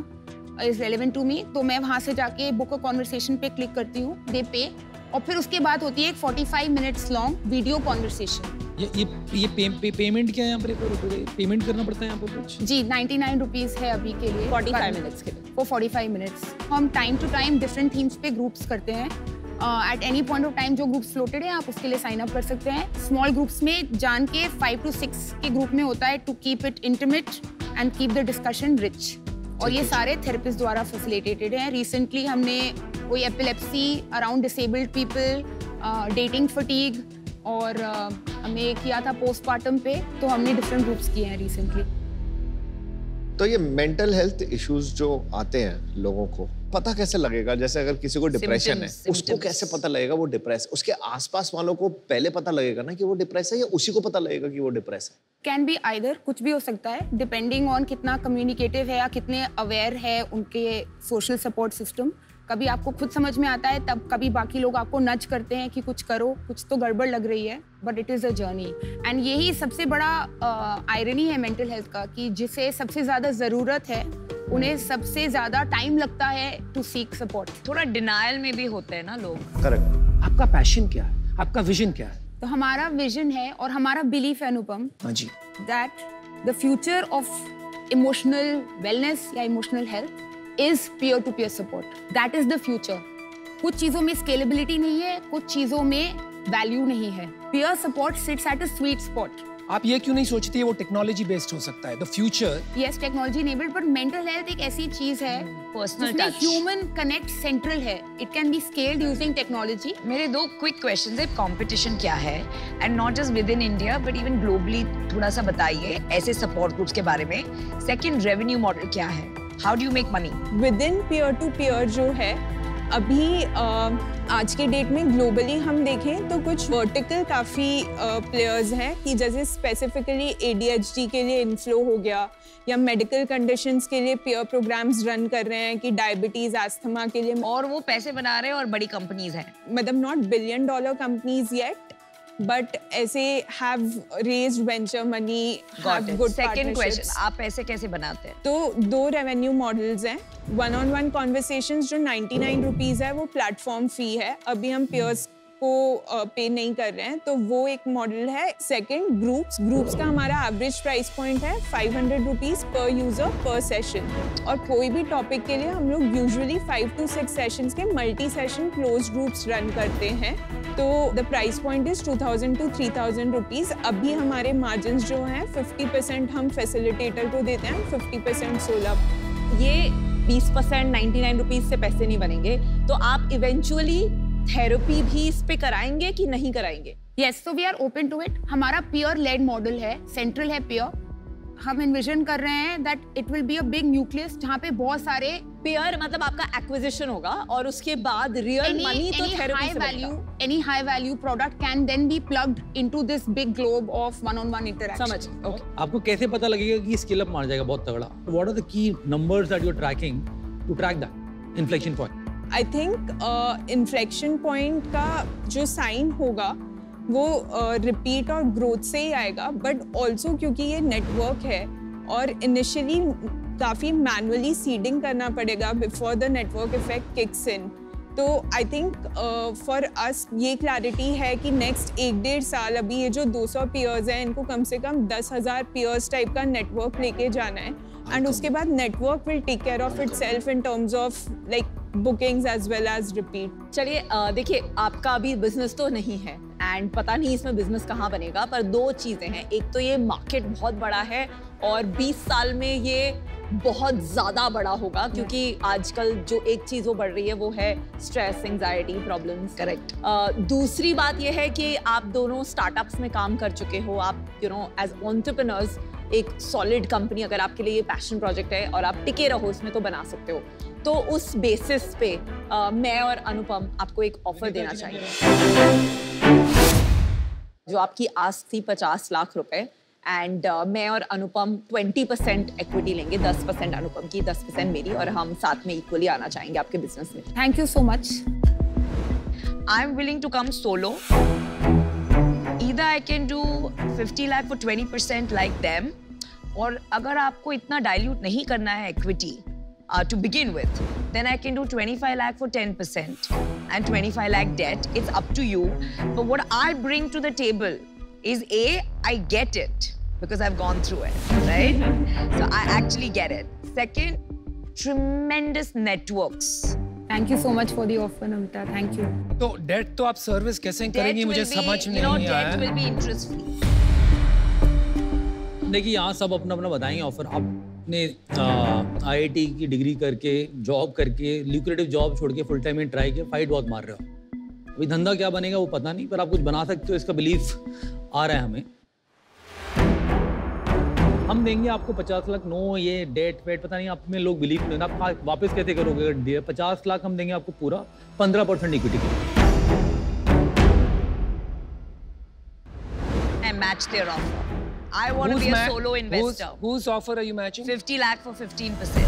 इज रेलेवेंट टू मी, तो मैं वहां से जाके बुक अ कॉन्वर्सेशन पे क्लिक करती हूँ, दे पे, और फिर उसके बाद होती है एक 45 मिनट्स लॉन्ग वीडियो कॉन्वर्सेशन। ये पेमेंट क्या है यहाँ पर? पेमेंट करना पड़ता है यहाँ पर कुछ? जी 99 रुपीज है अभी के लिए 45 मिनट्स के लिए। वो 45 मिनट्स हम time to time different themes पे ग्रुप्स करते हैं। At any point of time जो ग्रुप्स फ्लोटेड है आप उसके लिए साइन अप कर सकते हैं। स्मॉल ग्रुप्स में जान के 5 to 6 के ग्रुप में होता है, to keep it intimate and keep the discussion rich, और ये सारे थेरेपिस्ट द्वारा फैसिलिटेटेड हैं। रिसेंटली हमने कोई epilepsy, around disabled people, dating fatigue, और हमने किया था पोस्टमार्टम पे, तो हमने डिफरेंट ग्रुप्स किए हैं रिसेंटली। तो ये मेंटल हेल्थ इश्यूज जो आते हैं लोगों को, पता कैसे लगेगा? जैसे अगर किसी को डिप्रेशन है, उसको कैसे पता लगेगा वो डिप्रेस? उसके आसपास वालों को पहले पता लगेगा ना कि वो डिप्रेस है, या उसी को पता लगेगा कि वो डिप्रेस है? कैन बी आइदर, कुछ भी हो सकता है, डिपेंडिंग ऑन कितना कम्युनिकेटिव है या कितने अवेयर है उनके सोशल सपोर्ट सिस्टम। कभी आपको खुद समझ में आता है, तब कभी बाकी लोग आपको नज करते हैं कि कुछ करो, कुछ तो गड़बड़ लग रही है, but it is a journey. And यही सबसे बड़ा आयरनी है मेंटल हेल्थ का, कि जिसे सबसे ज़्यादा ज़रूरत है उन्हें सबसे ज़्यादा टाइम लगता है टू सीक सपोर्ट। थोड़ा डिनायल में भी होते हैं ना लोग। करेक्ट। आपका पैशन क्या है, आपका विजन क्या है? तो हमारा विजन है और हमारा बिलीफ है अनुपम, हाँ जी, that the future of emotional wellness या emotional health is peer to peer support. That is the future. कुछ चीजों में स्केलेबिलिटी नहीं है, कुछ चीजों में वैल्यू नहीं है। Peer support sits at a sweet spot. आप ये क्यों नहीं सोचती है वो टेक्नोलॉजी बेस्ड हो सकता है? The future yes technology enabled, but mental health एक ऐसी चीज है पर्सनल जिसमें टच। ह्यूमन कनेक्ट सेंट्रल है. It can be scaled using technology. मेरे 2 क्विक क्वेश्चंस है. कंपटीशन क्या है and not just with in India but even globally, थोड़ा सा बताइए ऐसे सपोर्ट ग्रुप्स के बारे में. सेकंड, रेवेन्यू मॉडल क्या है? How do you make money? Within peer to peer जो है अभी आज के डेट में ग्लोबली हम देखें तो कुछ वर्टिकल काफ़ी प्लेयर्स हैं कि जैसे स्पेसिफिकली ADHD के लिए इनफ्लो हो गया या मेडिकल कंडीशंस के लिए पीयर प्रोग्राम्स रन कर रहे हैं कि डायबिटीज़ एस्थमा के लिए, और वो पैसे बना रहे हैं और बड़ी कंपनीज हैं. मतलब not $1 billion companies yet but ऐसे have raised venture money, have good second question, आप पैसे कैसे बनाते हैं? तो 2 रेवेन्यू मॉडल्स हैं. 1-on-1 कॉन्वर्सेशंस जो 99 रुपीज़ है वो प्लेटफॉर्म फी है. अभी हम पेयर्स को पे नहीं कर रहे हैं, तो वो एक मॉडल है. सेकंड, ग्रुप्स का हमारा एवरेज प्राइस पॉइंट है 500 रुपीज़ पर यूजर पर सेशन. और कोई भी टॉपिक के लिए हम लोग यूजुअली 5 to 6 सेशंस के multi session close groups run करते हैं. तो the price point is 2000 to 3000 rupees. अभी हमारे मार्जिन जो हैं 50% हम फैसिलिटेटर को देते हैं, 50% सोलह. ये 20% 99 रुपीज से पैसे नहीं बनेंगे, तो आप इवेंचुअली थेरेपी भी इस पे कराएंगे कि नहीं कराएंगे? Yes, so we are open to it. हमारा पीयर लेड मॉडल है, सेंट्रल है पीयर. हम इन्विजन कर रहे हैं that it will be a big nucleus जहाँ पे बहुत सारे पेयर, मतलब आपका एक्विजिशन होगा और उसके बाद रियल मनी तो थेरेपी से बनेगा. any high value product can then be plugged into this big globe of one-on-one interaction. समझ. ओके. आपको कैसे पता लगेगा कि स्केल अप मार जाएगा बहुत तगड़ा? What are the key numbers that you are tracking to track that inflection point? I think inflection point का जो साइन होगा वो रिपीट और ग्रोथ से ही आएगा, बट ऑल्सो क्योंकि ये नेटवर्क है और इनिशियली काफ़ी मैनुअली सीडिंग करना पड़ेगा before the network effect kicks in. तो आई थिंक फॉर अस ये क्लैरिटी है कि नेक्स्ट 1-1.5 साल अभी ये जो 200 पीयर्स हैं इनको कम से कम 10,000 पीयर्स टाइप का नेटवर्क लेके जाना है. एंड उसके बाद network will take care of itself in terms of like bookings as well as repeat. चलिए देखिए, आपका अभी बिजनेस तो नहीं है एंड पता नहीं इसमें बिजनेस कहाँ बनेगा, पर 2 चीजें हैं. एक तो ये मार्केट बहुत बड़ा है और 20 साल में ये बहुत ज्यादा बड़ा होगा, क्योंकि आजकल जो एक चीज वो बढ़ रही है वो है स्ट्रेस, एंजाइटी प्रॉब्लम्स. करेक्ट. दूसरी बात ये है कि आप दोनों स्टार्टअप्स में काम कर चुके हो. आप एज एंटरप्रेन्योर्स एक सॉलिड कंपनी, अगर आपके लिए ये पैशन प्रोजेक्ट है और आप टिके रहो इसमें तो बना सकते हो. तो उस बेसिस पे मैं और अनुपम आपको एक ऑफर देना चाहेंगे. जो आपकी आस्क थी 50 लाख रुपए, एंड मैं और अनुपम 20% इक्विटी लेंगे. 10% अनुपम की, 10% मेरी, और हम साथ में इक्वली आना चाहेंगे आपके बिजनेस में. Thank you so much. I am willing to come solo. Either I can do 50 lakh for 20% like them, और अगर आपको इतना dilute नहीं करना है equity to begin with, then I can do 25 lakh for 10% and 25 lakh debt. It's up to you. But what I bring to the table is I get it because I've gone through it, right? So I actually get it. Second, tremendous networks. Thank you so much for the offer, Namita. Thank you. तो date तो आप service कैसे करेंगी मुझे समझ नहीं आया. Debt will be interest free. देखिए यहाँ सब अपना अपना बताएंगे ऑफर. आपने IIT की डिग्री करके जॉब करके ल्यूक्रेटिव जॉब छोड़ के फुल टाइम में ट्राई किया, फाइट बहुत मार रहे हो. अभी धंधा क्या बनेगा वो पता नहीं, पर आप कुछ बना सकते हो इसका बिलीफ आ रहा है हमें. हम देंगे आपको 50 लाख. नो ये डेट वेट पता नहीं, आप में लोग बिलीव नहीं, आप वापस कैसे करोगे? अगर 50 लाख हम देंगे आपको पूरा 15% इक्विटी के. And match their offer. I want to be a solo investor. Whose offer are you matching? 50 lakh for 15%.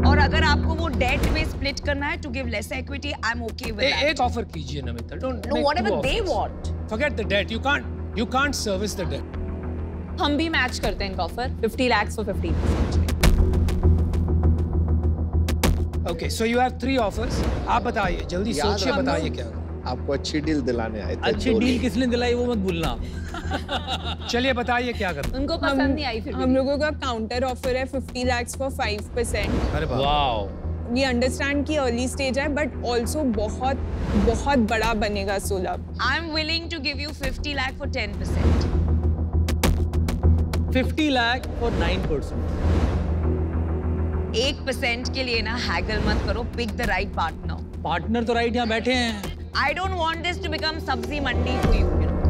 और अगर आपको वो डेट में स्प्लिट करना है to give less equity, I'm okay with that. एक ऑफर कीजिए Namita. Don't No, make whatever two they offers. want. Forget the debt. You can't service the debt. हम भी मैच करते हैं इनका offer 50 lakhs for 15%. Okay, so you have 3 offers. आप बताइए, जल्दी सोच के बताइए क्या. आपको अच्छी डील दिलाने आए थे. अच्छी डील किसने दिलाई वो मत भूलना. चलिए बताइए क्या करना. उनको पसंद नहीं आई फिर हम लोगों का काउंटर ऑफर है 50 lakhs for 5%. अरे वाओ. वी अंडरस्टैंड कि अर्ली स्टेज है, बट ऑल्सो बहुत बहुत बड़ा बनेगा solar. I am willing to give you 50 lakh for 10%। 50 lakh for 9%। 1% के लिए ना हैगल मत करो, pick the right partner. Partner तो राइट यहाँ बैठे हैं। I don't want this to become सब्जी मंडी for you, you know.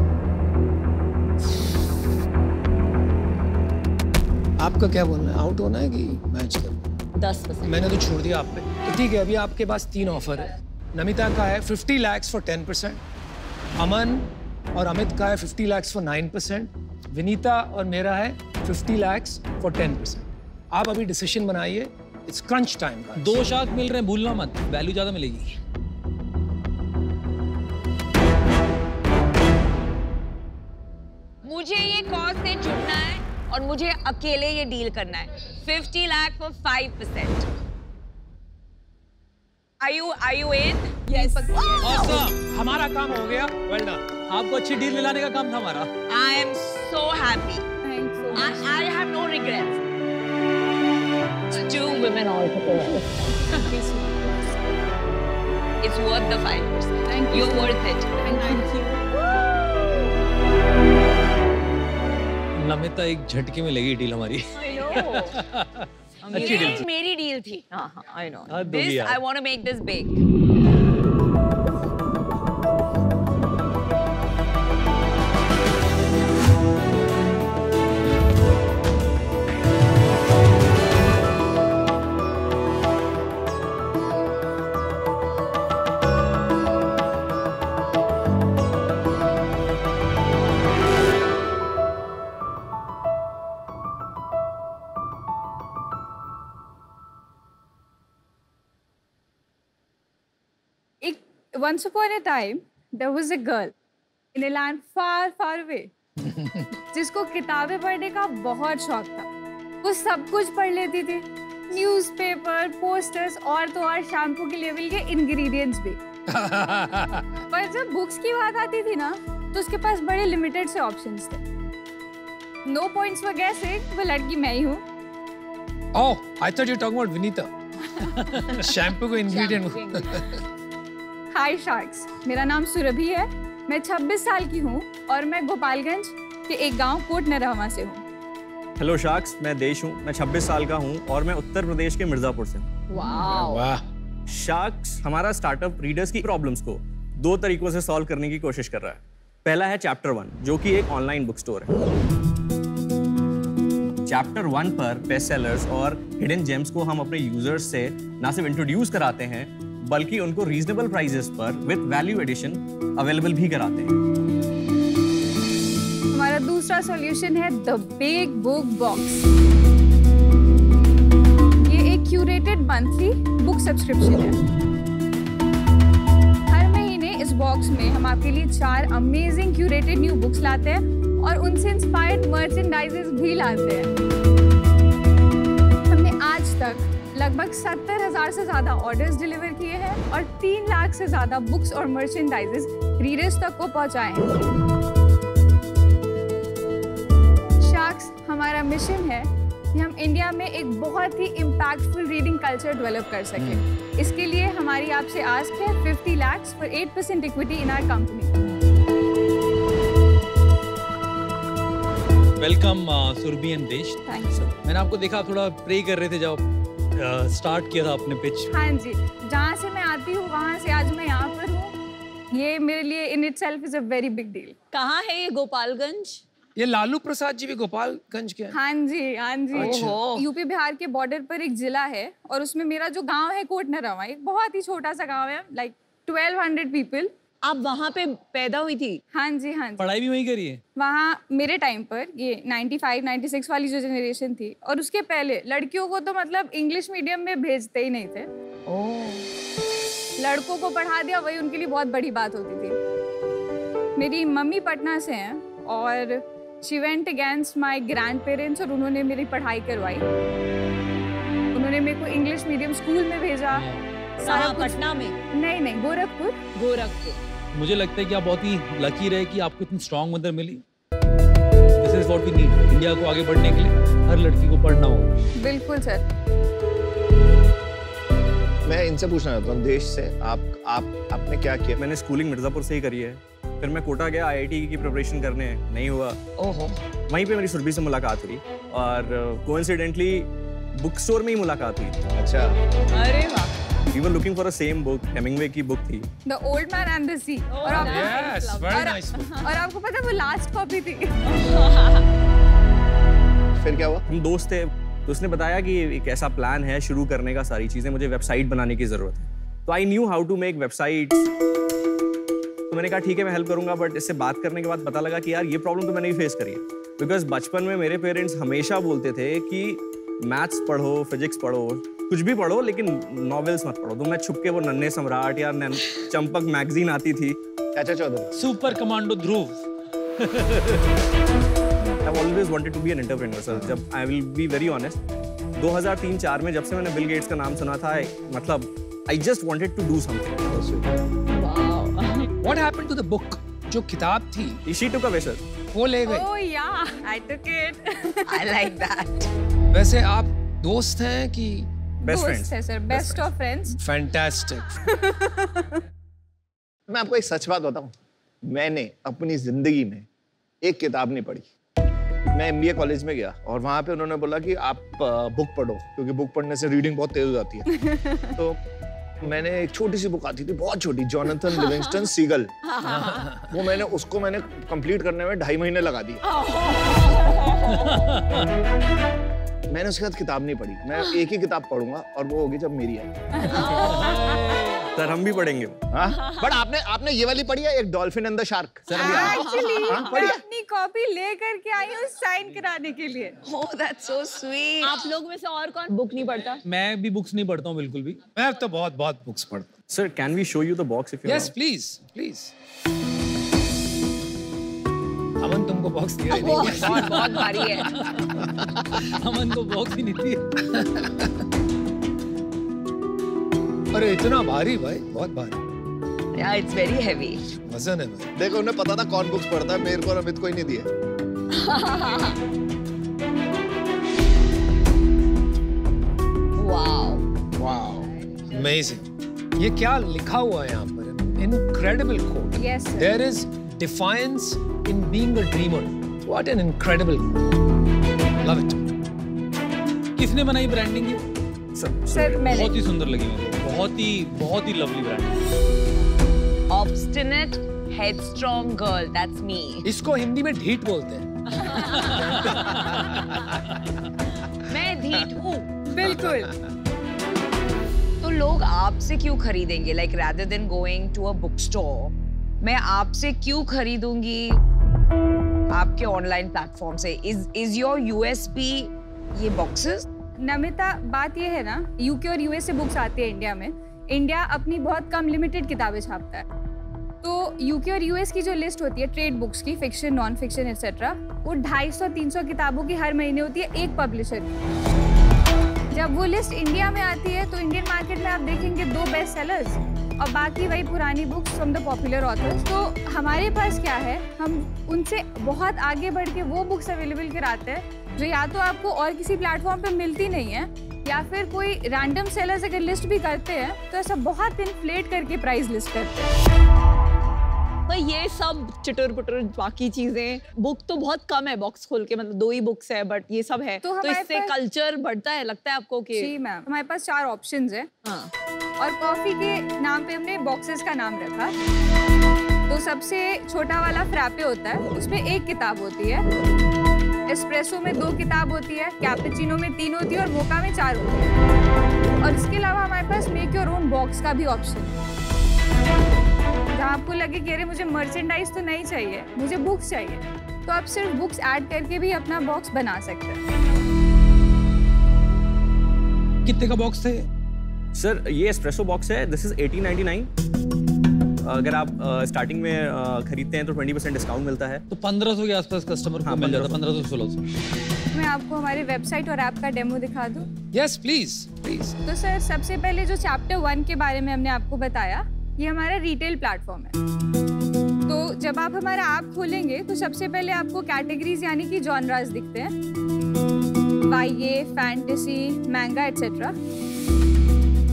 आपका क्या बोलना है, आउट होना है कि मैच करना? 10%। मैंने तो छोड़ दिया आप पे। तो ठीक है, अभी आपके पास 3 ऑफर है। नमिता का है 50 lakhs फॉर 10%, अमन और अमित का है 50 lakhs फॉर 9%, विनीता और मेरा है 50 lakhs फॉर 10%। आप अभी डिसीजन बनाइए, इट्स क्रंच टाइम का। 2 शार्क मिल रहे हैं, भूलना मत, वैल्यू ज्यादा मिलेगी। मुझे ये कॉज से जुड़ना है और मुझे अकेले ये डील करना है। 50 lakh for 5%। Are you in? Yes. Awesome. हमारा काम हो गया, वेल डन। आपको अच्छी डील दिलाने का काम था हमारा। I am so happy. Thanks so much. I have no regrets. Two women altogether. It's worth the 5%. Thank you. You're worth it. Thank you. Namita एक झटके में लगी डील हमारी। I know. अच्छी डील थी। मेरी डील थी। I know. हाँ, दो This भी यार। I want to make this big. Once upon a time, there was a girl in a land far, far away, जिसको किताबें पढ़ने का बहुत शौक था। वो सब कुछ पढ़ लेती थी, न्यूज़पेपर, पोस्टर्स और तो और शैम्पू के लेवल के इंग्रेडिएंट्स भी। पर जब बुक्स की बात आती थी ना, तो उसके पास बड़े लिमिटेड से ऑप्शंस थे। नो पॉइंट्स फॉर गेसिंग, वो लड़की मैं ही हूँ। Oh, I thought you were talking about Vinita. Shampoo को इंग्रेडिएंट। हाय शार्क्स, मेरा नाम सुरभि है। मैं 26 साल की हूँ और मैं गोपालगंज के एक गांव कोट नरहवा से हूँ। हेलो शार्क्स, मैं देश हूँ। मैं 26 साल का हूँ और मैं उत्तर प्रदेश के मिर्जापुर से हूँ। वाह। शार्क्स हमारा स्टार्टअप रीडर्स की प्रॉब्लम्स को 2 तरीकों से सॉल्व करने की कोशिश कर रहा है। पहला है चैप्टर 1, जो कि एक ऑनलाइन बुक स्टोर है। चैप्टर 1 पर बेस्ट सेलर्स और हिडन जेम्स को हम अपने यूजर्स से ना सिर्फ इंट्रोड्यूस कराते हैं, बल्कि उनको रीजनेबल प्राइसेस पर विद वैल्यू एडिशन अवेलेबल भी कराते हैं। हमारा दूसरा सॉल्यूशन है द बिग बुक बॉक्स। ये एक क्यूरेटेड मंथली बुक सब्सक्रिप्शन है। हर महीने इस बॉक्स में हम आपके लिए 4 अमेजिंग क्यूरेटेड न्यू बुक्स लाते हैं और उनसे इंस्पायर्ड मर्चेंडाइजेस भी लाते हैं। हमने आज तक लगभग 70,000 से ज्यादा ऑर्डर्स डिलीवर किए हैं और 3 लाख से ज्यादा बुक्स और मर्चेंडाइजेस रीडर्स तक को पहुंचाए हैं। शार्क्स, हमारा मिशन है कि हम इंडिया में एक बहुत ही इम्पैक्टफुल रीडिंग कल्चर डेवलप कर सकें। इसके लिए हमारी आपसे आस्क है 50 lakhs for 8% equity in our company. Welcome Surbhi and Desh. Thanks. मैंने आपको देखा, आप थोड़ा प्रे कर रहे थे जब स्टार्ट किया था अपने पिच। हाँ जी, जहाँ से मैं आती हूँ वहाँ से आज मैं यहाँ पर हूँ। ये मेरे लिए in itself is a very big deal. कहाँ है ये गोपालगंज? ये लालू प्रसाद जी भी गोपालगंज के हैं। हाँ जी, हाँ जी। अच्छा। यूपी बिहार के बॉर्डर पर एक जिला है और उसमें मेरा जो गांव है कोट नरहवा, एक बहुत ही छोटा सा गांव है, लाइक 1200 पीपल। आप वहाँ पे पैदा हुई थी? हाँ जी, हाँ जी। पढ़ाई भी वहीं करी है? वहाँ मेरे टाइम पर ये 95-96 वाली जो जनरेशन थी, और उसके पहले लड़कियों को तो मतलब इंग्लिश मीडियम में भेजते ही नहीं थे। लड़कों को पढ़ा दिया, वही उनके लिए बहुत बड़ी बात होती थी। मेरी मम्मी पटना से हैं और she went against my grand parents और उन्होंने मेरी पढ़ाई करवाई। उन्होंने मेरे को इंग्लिश मीडियम स्कूल में भेजा। सारा पटना में? नहीं नहीं, गोरखपुर। गोरखपुर। मुझे लगता है कि आप बहुत ही लकी रहे कि आपको इतनी स्ट्रॉन्ग मदर मिली। This is what we need. India को आगे बढ़ने के लिए हर लड़की को पढ़ना होगा। बिल्कुल सर। मैं इनसे पूछना चाहता हूँ, देश से आपने क्या किया? मैंने स्कूलिंग मिर्जापुर से ही करी है, फिर मैं कोटा गया IIT की प्रिपरेशन करने, नहीं हुआ। ओहो। वहीं पे मेरी सुरभि से मुलाकात हुई और कोइंसिडेंटली बुक स्टोर में ही मुलाकात हुई। अच्छा। अरे वाह। We were looking for a same book, Hemingway की बुक थी। The Old Man and the Sea। और Yes, very nice book। और आपको पता है वो लास्ट कॉपी थी। फिर क्या हुआ? हम दोस्त थे, तो उसने बताया कि एक ऐसा प्लान है शुरू करने का, सारी चीजें, मुझे वेबसाइट बनाने की जरूरत है। तो I knew how to make website. तो मैंने कहा ठीक है मैं हेल्प करूंगा, बट इससे बात करने के बाद पता लगा कि यार ये प्रॉब्लम तो मैंने भी फेस करी है। बिकॉज बचपन में मेरे पेरेंट्स हमेशा बोलते थे कि मैथ्स पढ़ो, फिजिक्स पढ़ो, कुछ भी पढ़ो, लेकिन नॉवेल्स मत पढ़ो। तो मैं छुप के वो नन्हे सम्राट या चंपक मैगजीन आती थी। चाचा Chaudhary. Super commando Dhruv. I've always wanted to be an entrepreneur, sir. जब I will be very honest, 2003-4 में जब से मैंने बिल गेट्स का नाम सुना था, मतलब I just wanted to do something. What happened to the book? जो किताब थी, She took away, sir. वो ले गई। Oh yeah, I took it. I like that. वैसे आप दोस्त हैं कि Best friends. दोस्त है sir, best of friends. Fantastic. मैं आपको एक सच बात बताऊं, मैंने अपनी जिंदगी में एक किताब नहीं पढ़ी। मैं MBA कॉलेज में गया और वहां पे उन्होंने बोला कि आप बुक पढ़ो, क्योंकि बुक पढ़ने से रीडिंग बहुत तेज हो जाती है। तो मैंने एक छोटी सी बुक आती थी, बहुत छोटी, जॉनथन लिविंगस्टन सीगल। वो मैंने कंप्लीट करने में 2.5 महीने लगा दिए। मैंने उसके बाद किताब नहीं पढ़ी। मैं एक ही किताब पढ़ूंगा और वो होगी जब मेरी आएगी। सर हम भी पढ़ेंगे। बट आपने ये वाली पढ़ी है, एक dolphin and the shark? Actually मैं अपनी कॉपी ले करके आई हूँ साइन कराने के लिए। Oh, that's so sweet. आप लोग में से और कौन बुक नहीं पढ़ता? मैं भी बुक्स नहीं पढ़ता हूँ बिल्कुल भी। मैं तो बहुत बुक्स पढ़ता हूँ। Sir, can we show you the box if you Yes, please. अमन तुमको बॉक्स दिया ही नहीं। बहुत भारी है। अमन को बॉक्स ही नहीं दिया। अरे इतना भारी भाई, बहुत भारी। Yeah, it's very heavy. वजन है भाई। देखो उन्हें पता था कौन बुक्स पढ़ता है, मेरे को अमित को ही नहीं दिए। Wow. Amazing. ये क्या लिखा हुआ है यहाँ पर? Incredible quote. Yes, sir. There is defiance in being a dreamer. What an incredible quote. Love it. किसने बनाई ब्रांडिंग ये? सर मैंने। बहुत ही सुंदर लगी मेरे को, बहुत ही lovely brand. Obstinate, headstrong girl, that's me. इसको हिंदी में ढीठ बोलते हैं। मैं ढीठ हूँ। बिल्कुल। तो लोग आपसे क्यों खरीदेंगे? Like rather than going to a bookstore, मैं आपसे क्यों खरीदूंगी आपके ऑनलाइन प्लेटफॉर्म से? Is your USP ये boxes? नमिता, बात ये है ना, UK और US से बुक्स आती है इंडिया में। इंडिया अपनी बहुत कम लिमिटेड किताबें छापता है, तो UK और US की जो लिस्ट होती है ट्रेड बुक्स की, फिक्शन, नॉन फिक्शन एक्सेट्रा, वो 250-300 किताबों की हर महीने होती है एक पब्लिशर की। जब वो लिस्ट इंडिया में आती है तो इंडियन मार्केट में आप देखेंगे 2 बेस्ट सेलर्स और बाकी वही पुरानी books from the popular authors. तो हमारे पास क्या है, हम उनसे बहुत आगे बढ़ के वो बुक्स अवेलेबल कराते हैं जो या तो आपको और किसी प्लेटफॉर्म पे मिलती नहीं है, या फिर कोई रैंडम सेलर्स अगर लिस्ट भी करते हैं तो ऐसा बहुत इन्फ्लेट करके प्राइस लिस्ट करते हैं। तो ये सब चिटुर पुटुर बाकी चीजें, बुक तो बहुत कम है बॉक्स खोल के, मतलब 2 ही बुक्स है, बट ये सब है तो इससे कल्चर बढ़ता है, लगता है आपको कि? जी मैम, हमारे पास 4 ऑप्शंस है। हाँ। और कॉफी के नाम पे हमने बॉक्सेस का नाम रखा। तो सबसे छोटा वाला फ्रैपे होता है, उसमें 1 किताब होती है। एस्प्रेसो में 2 किताब होती है, कैपेचिनो में 3 होती है और मोका में 4 होती है। और इसके अलावा हमारे पास मेक योर ओन बॉक्स का भी ऑप्शन है, जहाँ आपको लगे कि अरे मुझे मर्चेंडाइज तो नहीं चाहिए, मुझे बुक्स चाहिए, तो आप सिर्फ बुक्स ऐड करके भी अपना बॉक्स बना सकते हैं। कितने का बॉक्स है? सर ये एस्प्रेसो बॉक्स है, दिस इज 1899। अगर आप स्टार्टिंग में खरीदते हैं तो 20% डिस्काउंट मिलता है। तो 1500 के आसपास कस्टमर को मिल जाता है, 1500-1600। मैं आपको हमारी वेबसाइट और ऐप का डेमो दिखा दूं? Yes please. तो सर सबसे पहले जो चैप्टर 1 के बारे में हमने आपको बताया, ये हमारा रिटेल प्लेटफॉर्म है। तो जब आप हमारा ऐप खोलेंगे तो सबसे पहले आपको कैटेगरीज यानी कि जॉनरास दिखते हैं, YA, फैंटेसी, मैंगा एटसेट्रा।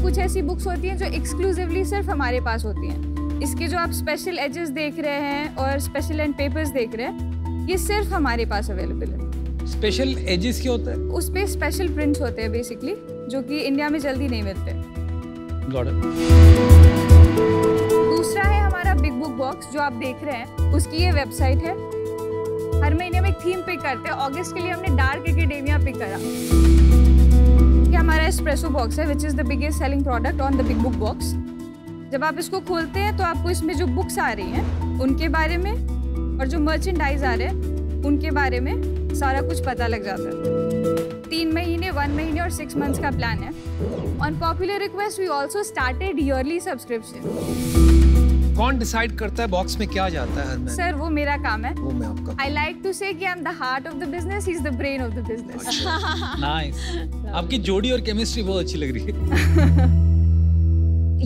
कुछ ऐसी बुक्स होती हैं जो एक्सक्लूसिवली सिर्फ हमारे पास होती हैं। इसके जो आप स्पेशल एजेस देख रहे हैं और स्पेशल एंड पेपर्स देख रहे हैं, ये सिर्फ हमारे पास अवेलेबल है। स्पेशल एजेस क्या होता है? उस पे स्पेशल प्रिंट्स होते हैं बेसिकली, जो कि इंडिया में जल्दी नहीं मिलते। Got it. दूसरा है हमारा बिग बुक बॉक्स जो आप देख रहे हैं, उसकी ये वेबसाइट है। हर महीने में एक थीम पिक करते हैं। अगस्त के लिए हमने डार्क एकेडेमिया पिक करा। ये हमारा एस्प्रेसो बॉक्स है, which is the biggest selling product on the big book box. जब आप इसको खोलते हैं तो आपको इसमें जो बुक्स आ रही हैं उनके बारे में और जो मर्चेंडाइज आ रहे हैं उनके बारे में सारा कुछ पता लग जाता है। 3 महीने, 1 महीने और 6 मंथ्स का प्लान है। On popular request we also started yearly subscription. कौन डिसाइड करता है बॉक्स में क्या जाता है हर महीने? सर वो मेरा काम है। वो मैं आपका। I like to say कि I'm the heart of the business, he's the brain of the business. Nice. आपकी जोड़ी और केमिस्ट्री बहुत अच्छी लग रही है।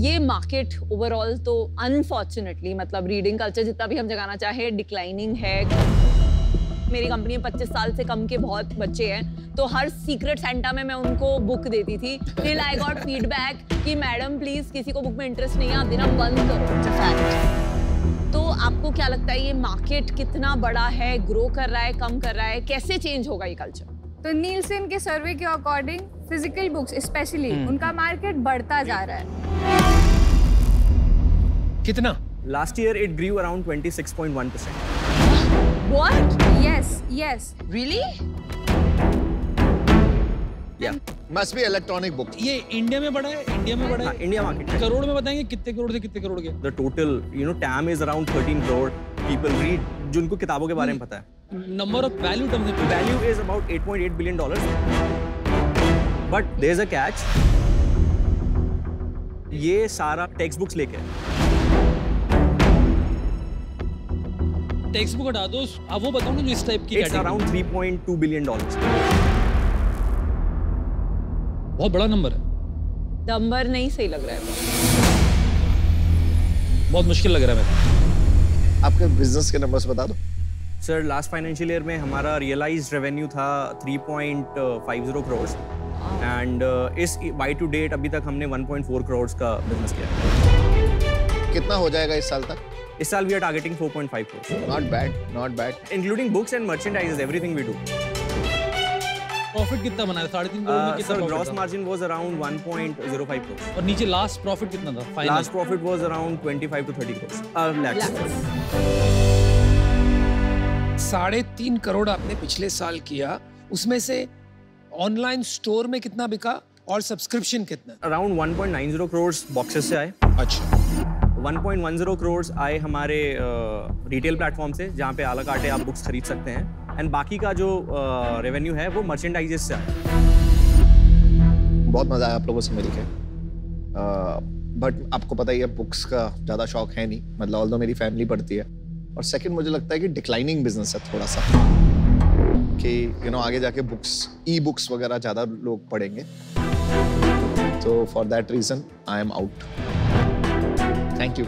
ये मार्केट ओवरऑल तो अनफॉर्चुनेटली, मतलब रीडिंग कल्चर जितना भी हम जगाना चाहे, डिक्लाइनिंग है। मेरी कंपनी में 25 साल से कम के बहुत बच्चे हैं, तो हर सीक्रेट सेंटा में मैं उनको बुक देती थी। टिल आई गॉट फीडबैक कि मैडम प्लीज किसी को बुक में इंटरेस्ट नहीं है, आप देना बंद करो। It's a fact. तो आपको क्या लगता है ये मार्केट कितना बड़ा है, ग्रो कर रहा है, कम कर रहा है, कैसे चेंज होगा ये कल्चर? तो नीलसन के सर्वे के अकॉर्डिंग फिजिकल बुक्स स्पेशली उनका मार्केट बढ़ता जा रहा है। कितना? Last year it grew around 26.1%. What? Yes. Really? Yeah. Must be electronic books. ये इंडिया में बड़ा है? इंडिया में बड़ा है? India market. करोड़ में बताएंगे कितने करोड़ से कितने करोड़ के? The total, TAM is around 13 crore people read, जिनको किताबों के बारे में पता है। Number of value terms में value is about $8.8 billion. But there's a catch. ये सारा टेक्स्ट बुक्स लेके टेक्स्ट बुक हटा दो, अब वो बताओ ना जो इस टाइप की It's around $3.2 billion. बहुत बड़ा नंबर है। नंबर नहीं सही लग रहा है, बहुत मुश्किल लग रहा है मेरे। आपके बिजनेस के नंबर्स बता दो। सर लास्ट फाइनेंशियल ईयर में हमारा रियलाइज्ड रेवेन्यू था 3.50 करोड़ एंड इस बाय टू डेट अभी तक हमने 1.4 करोड़ का बिजनेस किया है। कितना हो जाएगा इस साल तक? इस साल we are targeting 4.5 crore. Not bad. Including books and merchandise, everything we do. Profit कितना बनाया? 3.5 करोड़ में कितना? Sir, gross margin was around 1.05 crores. और नीचे लास्ट प्रॉफिट कितना था? Last profit was around 25 to 30 crores. Lakhs. 3.5 crore आपने पिछले साल किया, उसमें से ऑनलाइन स्टोर में कितना बिका और सब्सक्रिप्शन कितना? Around 1.90 crores boxes से आए। अच्छा। 1.10 crores आए हमारे रिटेल प्लेटफॉर्म से, जहाँ पे आला काटे आप बुक्स खरीद सकते हैं, एंड बाकी का जो रेवेन्यू है वो मर्चेंडाइजेस से आए। बहुत मजा आया आप लोगों से मिलके, बट आपको पता ही है बुक्स का ज़्यादा शौक है नहीं, मतलब ऑल्दो मेरी फैमिली पढ़ती है, और सेकंड मुझे लगता है कि डिक्लाइनिंग बिजनेस है थोड़ा सा, कि आगे जाके बुक्स, ई बुक्स वगैरह ज़्यादा लोग पढ़ेंगे, तो for that reason I am out. Thank you.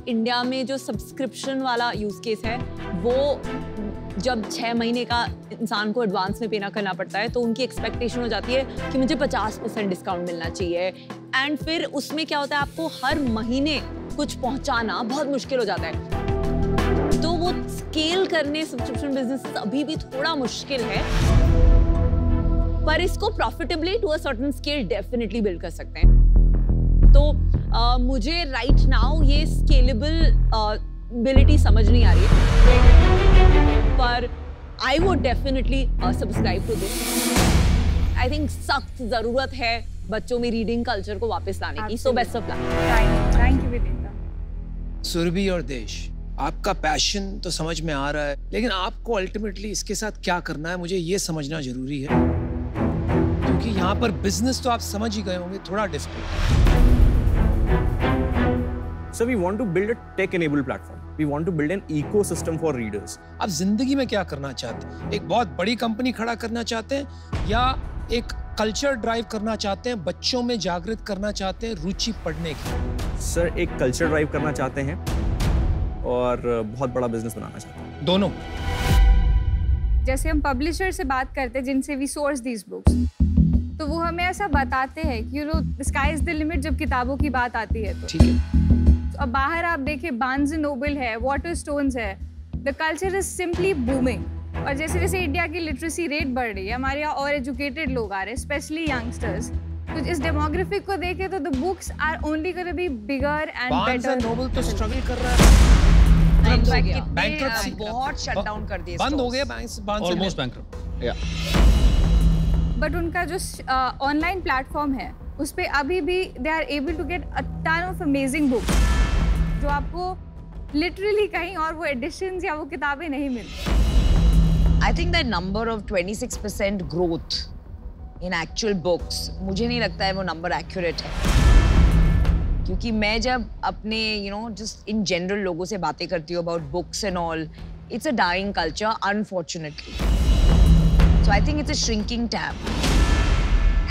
India में जो सब्सक्रिप्शन वाला यूज केस है, वो जब 6 महीने का इंसान को एडवांस में पेना करना पड़ता है, तो उनकी एक्सपेक्टेशन हो जाती है कि मुझे 50% डिस्काउंट मिलना चाहिए, एंड फिर उसमें क्या होता है, आपको हर महीने कुछ पहुंचाना बहुत मुश्किल हो जाता है। तो वो स्केल करने सब्सक्रिप्शन बिजनेस अभी भी थोड़ा मुश्किल है, पर इसको profitably to a certain scale definitely build कर सकते हैं। तो मुझे राइट नाउ ये स्केलेबिलिटी समझ नहीं आ रही है, पर I would definitely subscribe to this. I think सख्त जरूरत है बच्चों में रीडिंग कल्चर को वापस लाने की। So best of luck. Thank you Vinita. Surbhi और देश, आपका पैशन तो समझ में आ रहा है, लेकिन आपको अल्टीमेटली इसके साथ क्या करना है मुझे ये समझना जरूरी है, क्योंकि यहाँ पर बिजनेस तो आप समझ ही गए होंगे, थोड़ा difficult. So we want to build a tech-enabled platform. We want to build an ecosystem for readers. आप जिंदगी में क्या करना चाहते हैं? एक बहुत बड़ी कंपनी खड़ा करना चाहते हैं, या एक कल्चर ड्राइव करना चाहते हैं, बच्चों में जागृत करना चाहते हैं रुचि पढ़ने की? सर, एक कल्चर ड्राइव करना चाहते हैं और बहुत बड़ा बिजनेस बनाना चाहते हैं। दोनों। जैसे हम पब्लिशर से बात करते हैं जिनसे वी सोर्स दीज बुक्स, तो वो हमें ऐसा बताते हैं कि स्काई इज द लिमिट जब किताबों की बात आती है तो। ठीक है। तो अब बाहर आप देखिए बार्न्स एंड नोबल है, वाटरस्टोन्स है, the culture is simply booming. और जैसे जैसे इंडिया की लिटरेसी रेट बढ़ रही है, हमारे यहाँ और एजुकेटेड लोग आ रहे हैं, स्पेशली यंगस्टर्स, तो इस डेमोग्राफिक को देखें तो the books are only gonna be bigger and Barnes and better. Noble तो स्ट्रगल कर रहा है, बैंकरप्सी बहुत शट डाउन कर दिए, बंद हो गए बार्न्स ऑलमोस्ट बैंकरप्ट। या बट उनका जो ऑनलाइन प्लेटफॉर्म है उस पे अभी भी they are able to get a ton of amazing books जो आपको लिटरली कहीं और वो एडिशंस या वो किताबें नहीं मिलती। I think that number of 26% growth in actual books, मुझे नहीं लगता है वो नंबर एक्यूरेट है, क्योंकि मैं जब अपने just in general लोगों से बातें करती हूँ about books and all, it's a dying culture unfortunately. So I think it's a shrinking tab.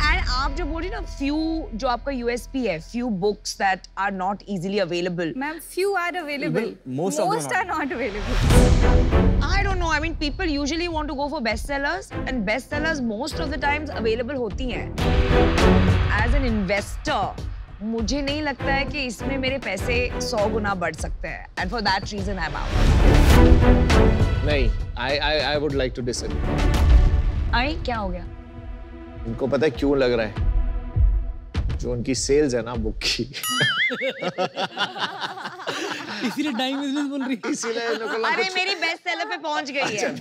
And आप जो बोल रही ना few जो आपका USP है, few books that are not easily available. Ma'am, few are available. Most of them are not available. I don't know. I mean, people usually want to go for bestsellers, and bestsellers most of the times available होती हैं. As an investor, मुझे नहीं लगता है कि इसमें मेरे पैसे 100 गुना बढ़ सकते हैं. And for that reason, I'm out. नहीं, I would like to disagree. आई क्या हो गया? उनको पता है क्यों लग रहा है? जो उनकी सेल्स है ना बुक की इसीलिए टाइम बिजनेस बोल रही है। इसीलिए अरे मेरी बेस्ट सेलर पे पहुंच गई है।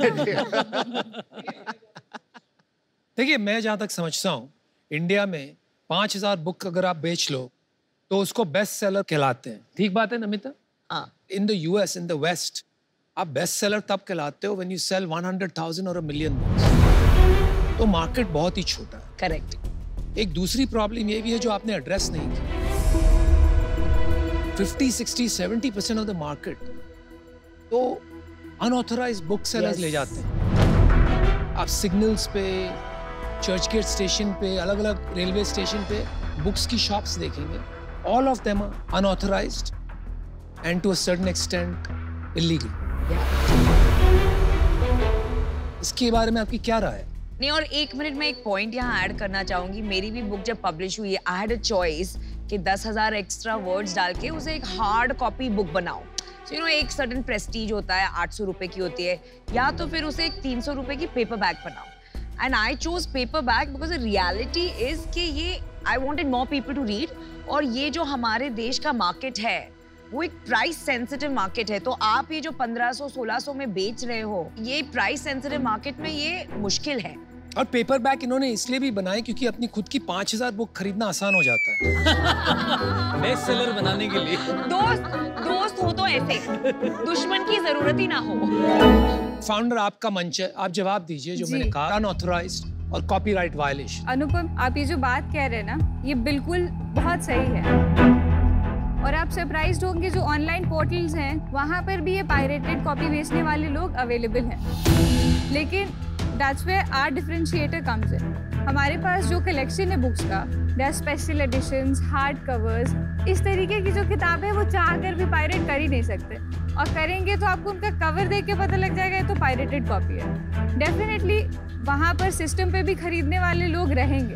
देखिए, मैं जहाँ तक समझता हूँ, इंडिया में 5000 बुक अगर आप बेच लो तो उसको बेस्ट सेलर कहलाते हैं। ठीक बात है Namita? In the US, in the West, आप बेस्ट सेलर तब कहलाते हो व्हेन यू सेल 100,000 और 1 मिलियन बुक्स। तो मार्केट बहुत ही छोटा है। करेक्ट। एक दूसरी प्रॉब्लम ये भी है जो आपने एड्रेस नहीं की। 50, 60, 70% ऑफ द मार्केट तो अनऑथराइज्ड बुक सेलर्स ले जाते हैं। आप सिग्नल्स पे, चर्च गेट स्टेशन पे, अलग अलग रेलवे स्टेशन पे बुक्स की शॉप्स देखेंगे, all of them are unauthorised and to a certain extent illegal. इसके बारे में आपकी क्या राय है? नहीं, और 1 मिनट में एक पॉइंट यहाँ ऐड करना चाहूंगी। मेरी भी बुक जब पब्लिश हुई, आई हैड अ चॉइस कि 10,000 एक्स्ट्रा वर्ड्स डाल के उसे एक हार्ड कॉपी बुक बनाओ। So, एक सर्टेन प्रेस्टीज होता है, 800 रुपए की होती है, या तो फिर उसे एक 300 रुपए की पेपर बैग बनाओ। And I chose paper bag because the reality is कि ये I wanted more people to read, और ये जो हमारे देश का मार्केट है वो एक प्राइस सेंसिटिव मार्केट है। तो आप ये जो 1500-1600 में बेच रहे हो, ये प्राइस सेंसिटिव मार्केट में ये मुश्किल है। और पेपर बैग इन्होंने इसलिए भी बनाए क्योंकि अपनी खुद की 5000 बुक खरीदना आसान हो जाता है। बेस्ट सेलर बनाने के लिए। दोस्त हो तो ऐसे, दुश्मन की जरूरत ही ना हो। फाउंडर, आपका मंच है, आप जवाब दीजिए जो मैंने कहा, अनऑथराइज्ड और कॉपीराइट वायलेशन। अनुपम, आप ये जो बात कह रहे हैं ना, ये बिल्कुल बहुत सही है। और आप सरप्राइज्ड होंगे, जो ऑनलाइन पोर्टल्स हैं वहाँ पर भी ये पायरेटेड कॉपी बेचने वाले लोग अवेलेबल हैं। लेकिन that's where our differentiator comes in. हमारे पास जो कलेक्शन है बुक्स का, their special editions, hard covers, इस तरीके की जो किताब है वो चाह कर भी पायरेट कर ही नहीं सकते, और करेंगे तो आपको उनका कवर देख के पता लग जाएगा ये तो पायरेटेड कॉपी है। डेफिनेटली वहाँ पर सिस्टम पे भी खरीदने वाले लोग रहेंगे,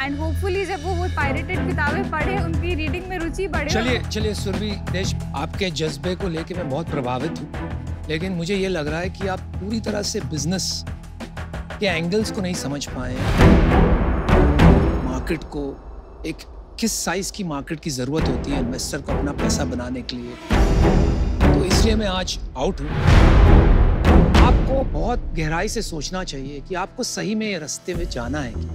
एंड होपफुली जब वो पायरेटेड किताबें पढ़े, उनकी रीडिंग में रुचि बढ़े। चलिए सुरभि देश, आपके जज्बे को लेके मैं बहुत प्रभावित हूँ, लेकिन मुझे ये लग रहा है कि आप पूरी तरह से बिजनेस के एंगल्स को नहीं समझ पाए। मार्केट को एक किस साइज की मार्केट की जरूरत होती है इन्वेस्टर को अपना पैसा बनाने के लिए, तो इसलिए मैं आज आउट हूँ। आपको बहुत गहराई से सोचना चाहिए कि आपको सही में ये रास्ते में जाना है कि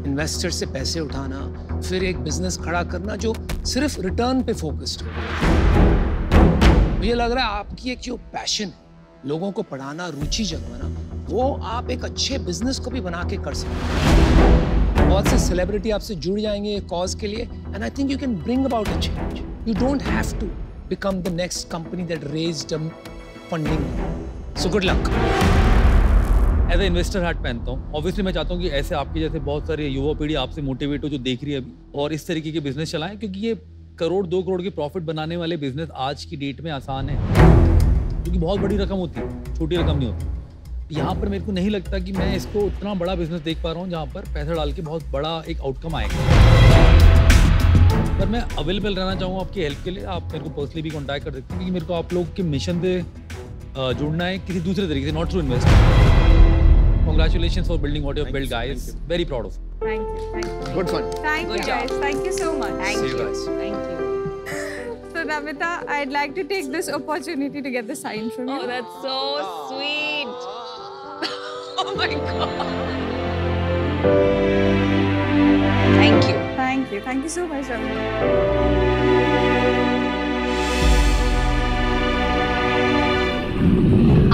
इन्वेस्टर से पैसे उठाना, फिर एक बिजनेस खड़ा करना जो सिर्फ रिटर्न पे फोकस्ड हो। मुझे लग रहा है आपकी एक जो पैशन है, लोगों को पढ़ाना, रुचि जगवाना, वो आप एक अच्छे बिजनेस को भी बना के कर सकते हैं। बहुत से सेलिब्रिटी आपसे जुड़ जाएंगे कॉज के लिए, and I think you can bring about a change. You don't have to become the next company that raised funding. So good luck. As a investor hat पहनता हूँ। ऑब्वियसली मैं चाहता हूँ कि ऐसे आपके जैसे बहुत सारे युवा पीढ़ी आपसे मोटिवेट हो, जो देख रही है अभी, और इस तरीके के बिजनेस चलाएं, क्योंकि ये 1 करोड़ 2 करोड़ की प्रॉफिट बनाने वाले बिजनेस आज की डेट में आसान है, क्योंकि बहुत बड़ी रकम होती है, छोटी रकम नहीं होती। यहाँ पर मेरे को नहीं लगता कि मैं इसको उतना बड़ा बिजनेस देख पा रहा हूँ जहाँ पर पैसा डाल के बहुत बड़ा एक आउटकम आएगा। पर मैं अवेलेबल रहना चाहूँगा आपकी हेल्प के लिए। आप मेरे को पर्सनली भी कॉन्टैक्ट कर सकते हैं, क्योंकि मेरे को आप लोग के मिशन से जुड़ना है किसी दूसरे तरीके से, not through investment. Congratulations for building what you have built, guys. Very proud of you. Thank you. Thank you. Good fun. Thank you, guys. Thank you so much. Thank See you you. guys. Thank you. So, Namita, I'd like to take this opportunity to get the sign from you. Oh, that's so sweet. Oh my God. Thank you. Thank you. Thank you so much, Namita.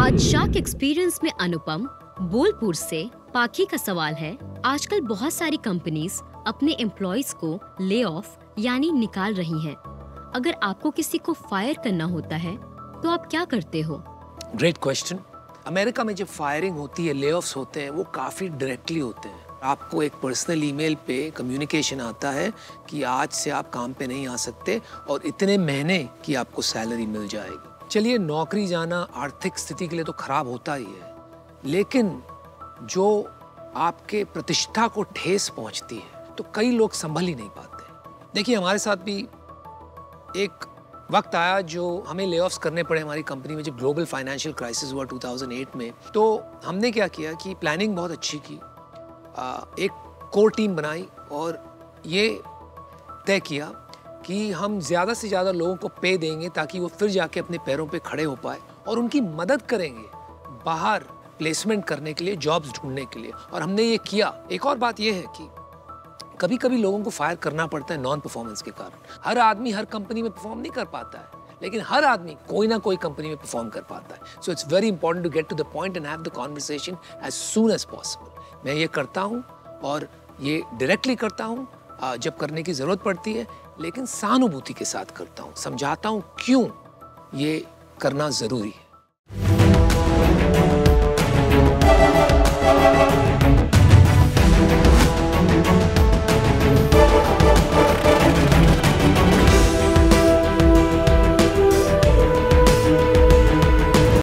आज shark experience में अनुपम बोलपुर से पाखी का सवाल है। आजकल बहुत सारी कंपनीज अपने एम्प्लॉयज को ले ऑफ यानी निकाल रही हैं। अगर आपको किसी को फायर करना होता है तो आप क्या करते हो? Great question. अमेरिका में जब फायरिंग होती है, ले-ऑफ्स होते हैं, वो काफ़ी डायरेक्टली होते हैं। आपको एक पर्सनल ईमेल पे कम्युनिकेशन आता है कि आज से आप काम पे नहीं आ सकते और इतने महीने की आपको सैलरी मिल जाएगी। चलिए, नौकरी जाना आर्थिक स्थिति के लिए तो खराब होता ही है, लेकिन जो आपके प्रतिष्ठा को ठेस पहुंचती है तो कई लोग संभल ही नहीं पाते। देखिए, हमारे साथ भी एक वक्त आया जो हमें ले-ऑफ्स करने पड़े हमारी कंपनी में, जब ग्लोबल फाइनेंशियल क्राइसिस हुआ 2008 में। तो हमने क्या किया कि प्लानिंग बहुत अच्छी की, एक कोर टीम बनाई और ये तय किया कि हम ज़्यादा से ज़्यादा लोगों को पे देंगे ताकि वो फिर जाके अपने पैरों पे खड़े हो पाए, और उनकी मदद करेंगे बाहर प्लेसमेंट करने के लिए, जॉब्स ढूंढने के लिए। और हमने ये किया। एक और बात ये है कि कभी कभी लोगों को फायर करना पड़ता है नॉन परफॉर्मेंस के कारण। हर आदमी हर कंपनी में परफॉर्म नहीं कर पाता है, लेकिन हर आदमी कोई ना कोई कंपनी में परफॉर्म कर पाता है। So it's very important to get to the point and have the conversation as soon as possible. मैं ये करता हूँ और ये डायरेक्टली करता हूँ जब करने की ज़रूरत पड़ती है, लेकिन सहानुभूति के साथ करता हूँ, समझाता हूँ क्यों ये करना ज़रूरी है।